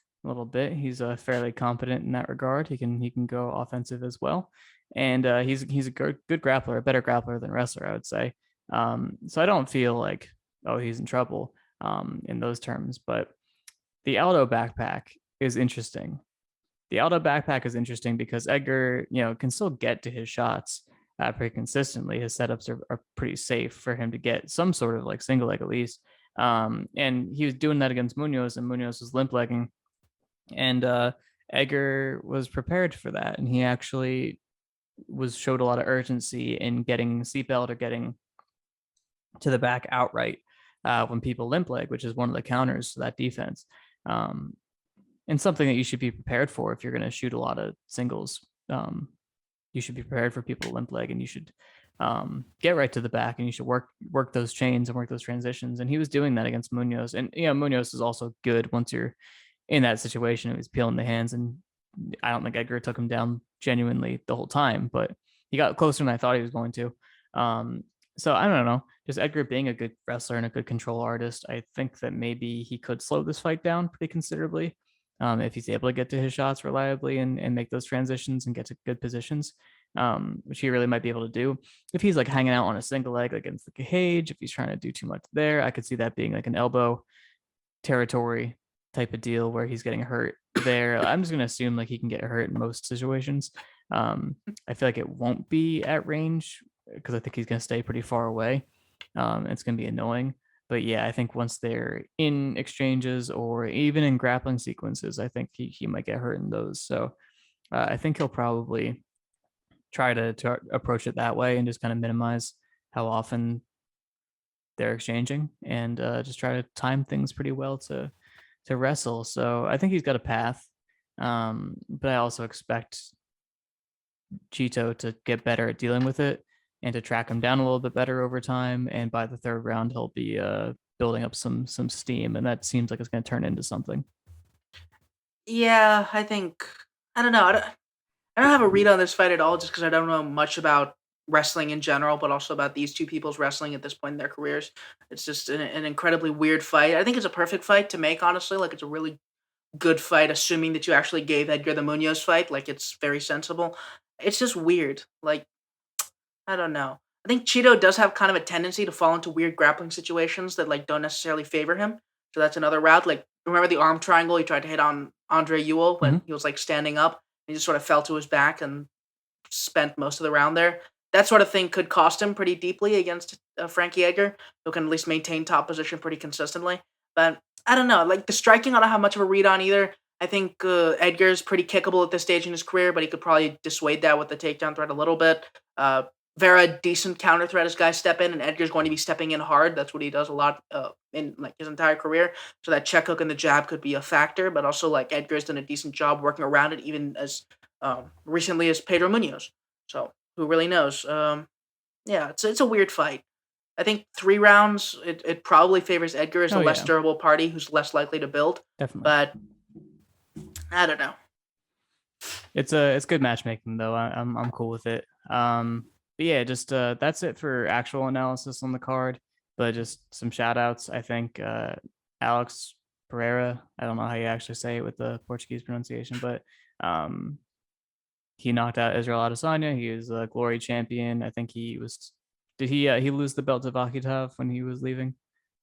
He's fairly competent in that regard. He can go offensive as well, and he's a good grappler, a better grappler than wrestler, I would say. So I don't feel like he's in trouble in those terms. But the Aldo backpack is interesting. The Aldo backpack is interesting because Edgar, can still get to his shots pretty consistently. His setups are pretty safe for him to get some sort of like single leg at least. And he was doing that against Munoz, and Munoz was limp legging, and Edgar was prepared for that, and he actually showed a lot of urgency in getting seatbelt or getting to the back outright when people limp leg, which is one of the counters to that defense. Um, and something that you should be prepared for if you're going to shoot a lot of singles. You should be prepared for people to limp leg, and you should get right to the back, and you should work those chains and work those transitions. And he was doing that against Munoz, and Munoz is also good once you're in that situation. He was peeling the hands, and I don't think Edgar took him down genuinely the whole time, but he got closer than I thought he was going to. So I don't know. Just Edgar being a good wrestler and a good control artist, I think that maybe he could slow this fight down pretty considerably if he's able to get to his shots reliably and make those transitions and get to good positions, which he really might be able to do. If he's like hanging out on a single leg against the cage, if he's trying to do too much there, I could see that being like an elbow territory type of deal where he's getting hurt there. I'm just going to assume like he can get hurt in most situations. I feel like it won't be at range because I think he's going to stay pretty far away. It's going to be annoying. But yeah, I think once they're in exchanges or even in grappling sequences, I think he might get hurt in those. So I think he'll probably try to approach it that way and just kind of minimize how often they're exchanging and just try to time things pretty well to wrestle. So I think he's got a path. But I also expect Chito to get better at dealing with it and to track him down a little bit better over time. And by the third round, he'll be building up some steam, and that seems like it's going to turn into something. Yeah, I think I don't know. I don't have a read on this fight at all, just because I don't know much about wrestling in general, but also about these two people's wrestling at this point in their careers. It's just an incredibly weird fight. I think it's a perfect fight to make, honestly. Like, it's a really good fight, assuming that you actually gave Edgar the Munoz fight. Like, it's very sensible. It's just weird. Like, I don't know. I think Cheeto does have kind of a tendency to fall into weird grappling situations that like don't necessarily favor him. So that's another route. Like, remember the arm triangle he tried to hit on Andre Ewell when Mm-hmm. he was like standing up? He just sort of fell to his back and spent most of the round there. That sort of thing could cost him pretty deeply against Frankie Edgar, who can at least maintain top position pretty consistently. But I don't know. Like, the striking, I don't have much of a read on either. I think Edgar's pretty kickable at this stage in his career, but he could probably dissuade that with the takedown threat a little bit. Uh, Vera, decent counter threat as guys step in, and Edgar's going to be stepping in hard. That's what he does a lot in like his entire career. So that check hook and the jab could be a factor, but also like Edgar's done a decent job working around it, even as recently as Pedro Munoz. So who really knows? Yeah, it's a weird fight. I think 3 rounds, it probably favors Edgar as a Oh less yeah, durable party who's less likely to build. definitely. But I don't know. It's good matchmaking though. I'm cool with it. But yeah, just that's it for actual analysis on the card. But just some shout outs. I think Alex Pereira, I don't know how you actually say it with the Portuguese pronunciation, but um he knocked out Israel Adesanya. He is a glory champion. I think he was. Did he lose the belt to Vakitov when he was leaving?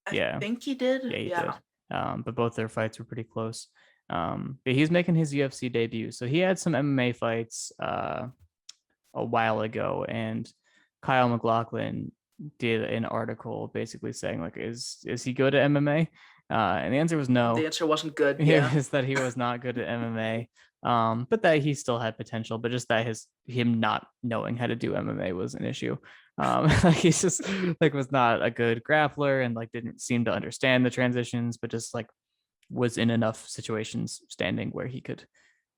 I Yeah, think he did. yeah, he did. Yeah. But both their fights were pretty close. But he's making his UFC debut, so he had some MMA fights a while ago, and Kyle McLaughlin did an article basically saying like, is he good at MMA? And the answer was The no. answer wasn't good. It Yeah. was that he was not good at MMA. But that he still had potential, but just that him not knowing how to do MMA was an issue. Like he's just like was not a good grappler and like didn't seem to understand the transitions, but just like was in enough situations standing where he could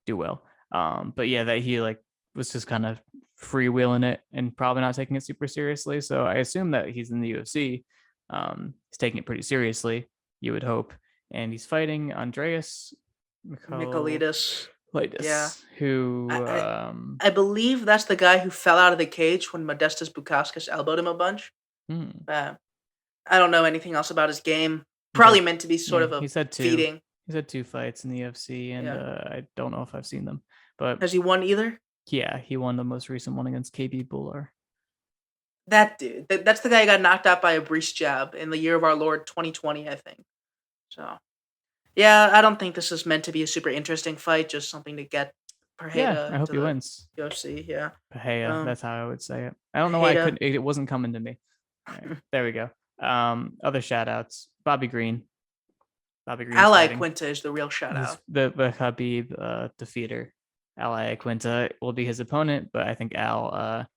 do well. But yeah, that he like was just kind of freewheeling it and probably not taking it super seriously. So I assume that he's in the UFC. He's taking it pretty seriously, you would hope. And he's fighting Andreas Michaelides. Yeah. who I, I believe that's the guy who fell out of the cage when Modestas Bukauskas elbowed him a bunch. hmm, Uh, I don't know anything else about his game. he's had Probably meant to be sort yeah, of a he's had two. feeding. He's had two fights in the UFC, and Yeah. I don't know if I've seen them, but Has he won either? yeah, he won the most recent one against KB Buller. That dude. That's the guy who got knocked out by a breach jab in the year of our Lord 2020, I think. So, yeah, I don't think this is meant to be a super interesting fight, just something to get Yeah, Perjeda I hope into he the wins. UFC. Yeah. Pahea, Um, that's how I would say it. I don't know why I Perjeda. couldn't. It wasn't coming to me. All right, there we go. Other shout outs. Bobby Green. Bobby Green's Ally fighting. Quinta is the real shout His out. the Khabib defeater. Ally Quinta will be his opponent, but I think Al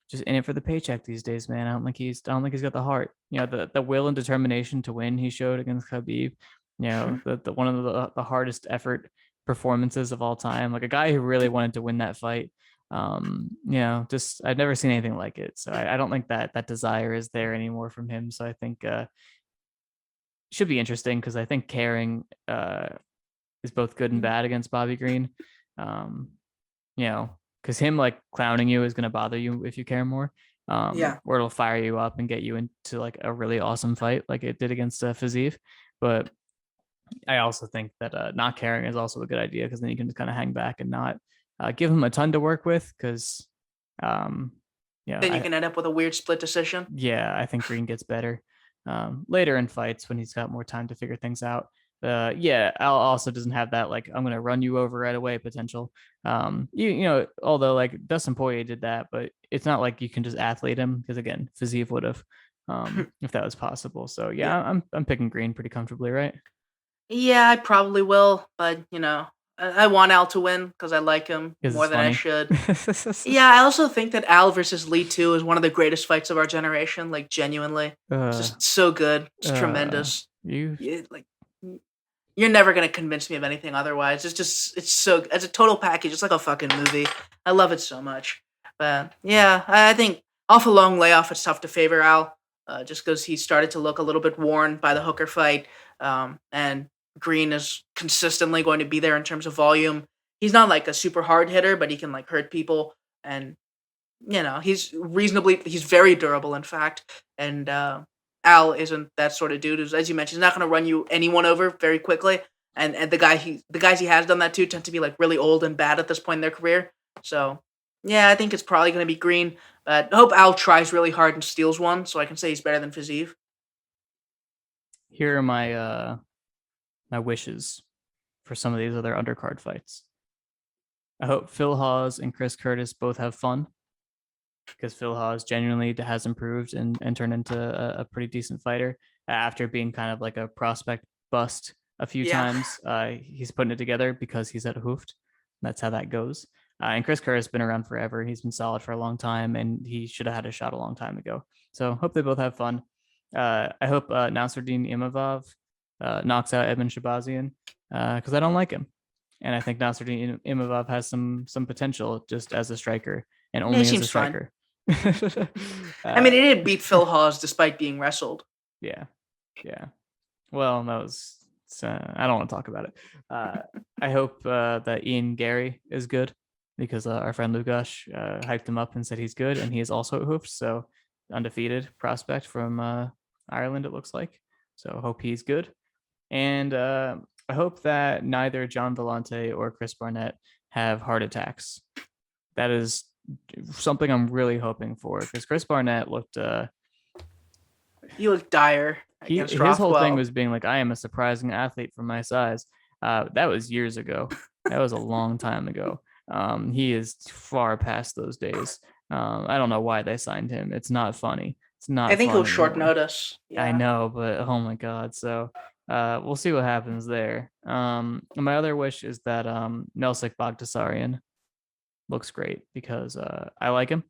just in it for the paycheck these days, man. I don't think he's got the heart. You know, the will and determination to win he showed against Khabib. You know, the one of the hardest effort performances of all time. Like a guy who really wanted to win that fight. You know, just I've never seen anything like it. So I don't think that desire is there anymore from him. So I think should be interesting because I think caring is both good and bad against Bobby Green. Um, you know, because him like clowning you is going to bother you if you care more. Yeah. Or it'll fire you up and get you into like a really awesome fight like it did against Fiziev. But I also think that not caring is also a good idea because then you can just kind of hang back and not give him a ton to work with because, um, Then you can end up with a weird split decision. I think Green gets better later in fights when he's got more time to figure things out. Yeah, Al also doesn't have that like I'm gonna run you over right away potential. You know, although like Dustin Poirier did that, but it's not like you can just athlete him because again, Fiziev would have if that was possible. So yeah, Yeah. I'm picking Green pretty comfortably, right? Yeah, I probably will, but I want Al to win because I like him Because more it's than I funny. should. Yeah, I also think that Al versus Lee 2 is one of the greatest fights of our generation. Like, genuinely, it's uh, just so good. It's uh, tremendous. you Yeah, like, you're never gonna convince me of anything otherwise. It's so, as a total package, it's like a fucking movie. I love it so much. But yeah, I think off a long layoff, it's tough to favor Al, just because he started to look a little bit worn by the Hooker fight, and Green is consistently going to be there in terms of volume. He's not like a super hard hitter, but he can like hurt people, and he's very durable, in fact. And Al isn't that sort of dude. As you mentioned, he's not going to run you anyone over very quickly. And the guys he has done that to tend to be like really old and bad at this point in their career. So yeah, I think it's probably going to be Green. But I hope Al tries really hard and steals one, so I can say he's better than Fiziev. Here are my wishes for some of these other undercard fights. I hope Phil Hawes and Chris Curtis both have fun because Phil Hawes genuinely has improved and turned into a pretty decent fighter after being kind of like a prospect bust a few Yeah. times. He's putting it together because he's at Hoofed. That's how that goes. And Chris Kerr has been around forever. He's been solid for a long time, and he should have had a shot a long time ago. So hope they both have fun. I hope Nasruddin Imavov knocks out Edmund Shabazian because I don't like him, and I think Nasruddin Imavov has some potential just as a striker and Yeah, he only as a seems fine. striker. I mean, he did beat Phil Hawes despite being wrestled. Yeah, yeah. Well, that was. I don't want to talk about it. I hope that Ian Gary is good because our friend Lugash hyped him up and said he's good, and he is also at Hoofed, so undefeated prospect from Ireland, it looks like. So hope he's good, and I hope that neither John Vellante or Chris Barnett have heart attacks. That is something I'm really hoping for because Chris Barnett looked. He looked dire against His whole thing Rothwell. was being like, I am a surprising athlete for my size. That was years ago. That was a long time ago. He is far past those days. I don't know why they signed him. It's not funny. It's I not think it fun was short anymore. notice. I Yeah. know, but oh my god. So we'll see what happens there. My other wish is that Nelsik Bagdasaryan looks great because I like him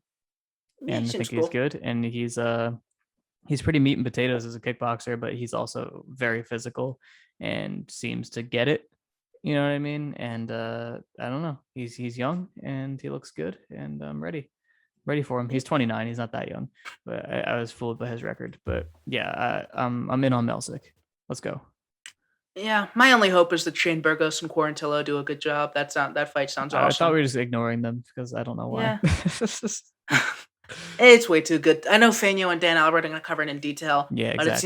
Yeah, he and I seems think he's cool. good and he's pretty meat and potatoes as a kickboxer, but he's also very physical and seems to get it. You know what I mean? And I don't know. He's young and he looks good, and I'm ready for him. He's 29. He's not that young, but I was fooled by his record. But yeah, I'm in on Melsick. Let's go. Yeah, my only hope is that Shane Burgos and Quarantillo do a good job. That fight sounds I thought awesome. we were just ignoring them because I don't know why. Yeah. It's way too good. I know Fanyo and Dan Albert are going to cover it in detail, Yeah, but exactly. it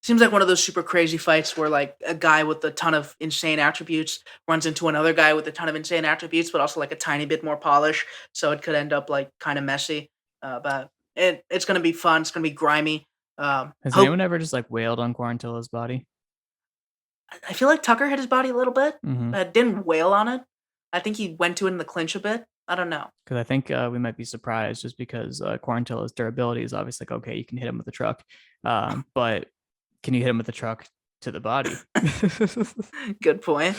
seems like one of those super crazy fights where like a guy with a ton of insane attributes runs into another guy with a ton of insane attributes, but also like a tiny bit more polish. So it could end up like kind of messy. But it's going to be fun. It's going to be grimy. Has Hope anyone ever just like wailed on Quarantilla's body? I feel like Tucker hit his body a little bit, Mm-hmm. but didn't wail on it. I think he went to it in the clinch a bit. I don't know. Because I think we might be surprised just because Quarantilla's durability is obviously like, okay, you can hit him with a truck, but can you hit him with a truck to the body? Good point.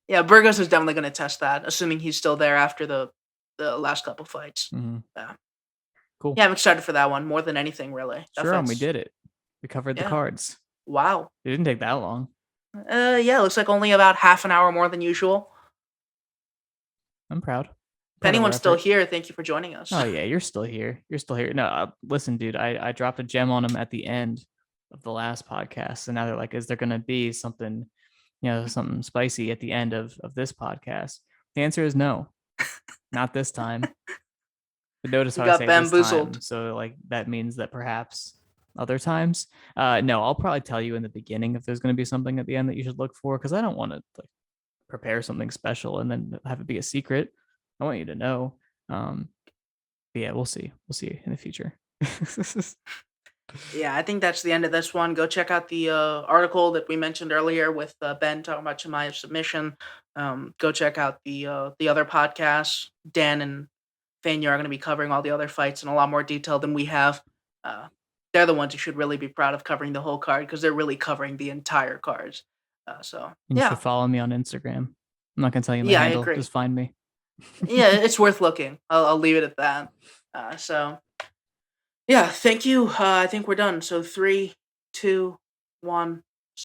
Yeah, Burgos is definitely going to test that, assuming he's still there after the last couple fights. Mhm. Yeah, Cool. yeah, I'm excited for that one more than anything, really. That Sriram, we fight's did it. We covered the yeah. cards. Wow. It didn't take that long. Yeah, looks like only about half an hour more than usual. I'm proud. If Proud of our anyone's still effort. here, thank you for joining us. Oh yeah, you're still here. You're still here. No, listen, dude. I dropped a gem on him at the end of the last podcast, and now they're like, is there gonna be something, something spicy at the end of this podcast? The answer is no, not this time. But notice You how I got say this bamboozled. time. So like that means that perhaps other times. No, I'll probably tell you in the beginning if there's going to be something at the end that you should look for because I don't want to like prepare something special and then have it be a secret. I want you to know. But yeah, we'll see. We'll see in the future. Yeah, I think that's the end of this one. Go check out the article that we mentioned earlier with Ben talking about Chimaev's submission. Go check out the other podcasts. Dan and Fanya are going to be covering all the other fights in a lot more detail than we have. Uh, they're the ones you should really be proud of covering the whole card because they're really covering the entire cards. So And you should yeah, follow me on Instagram. I'm not gonna tell you my yeah, I handle. agree. Just find me. Yeah, it's worth looking. I'll leave it at that. So yeah, thank you. I think we're done. So 3, 2, 1.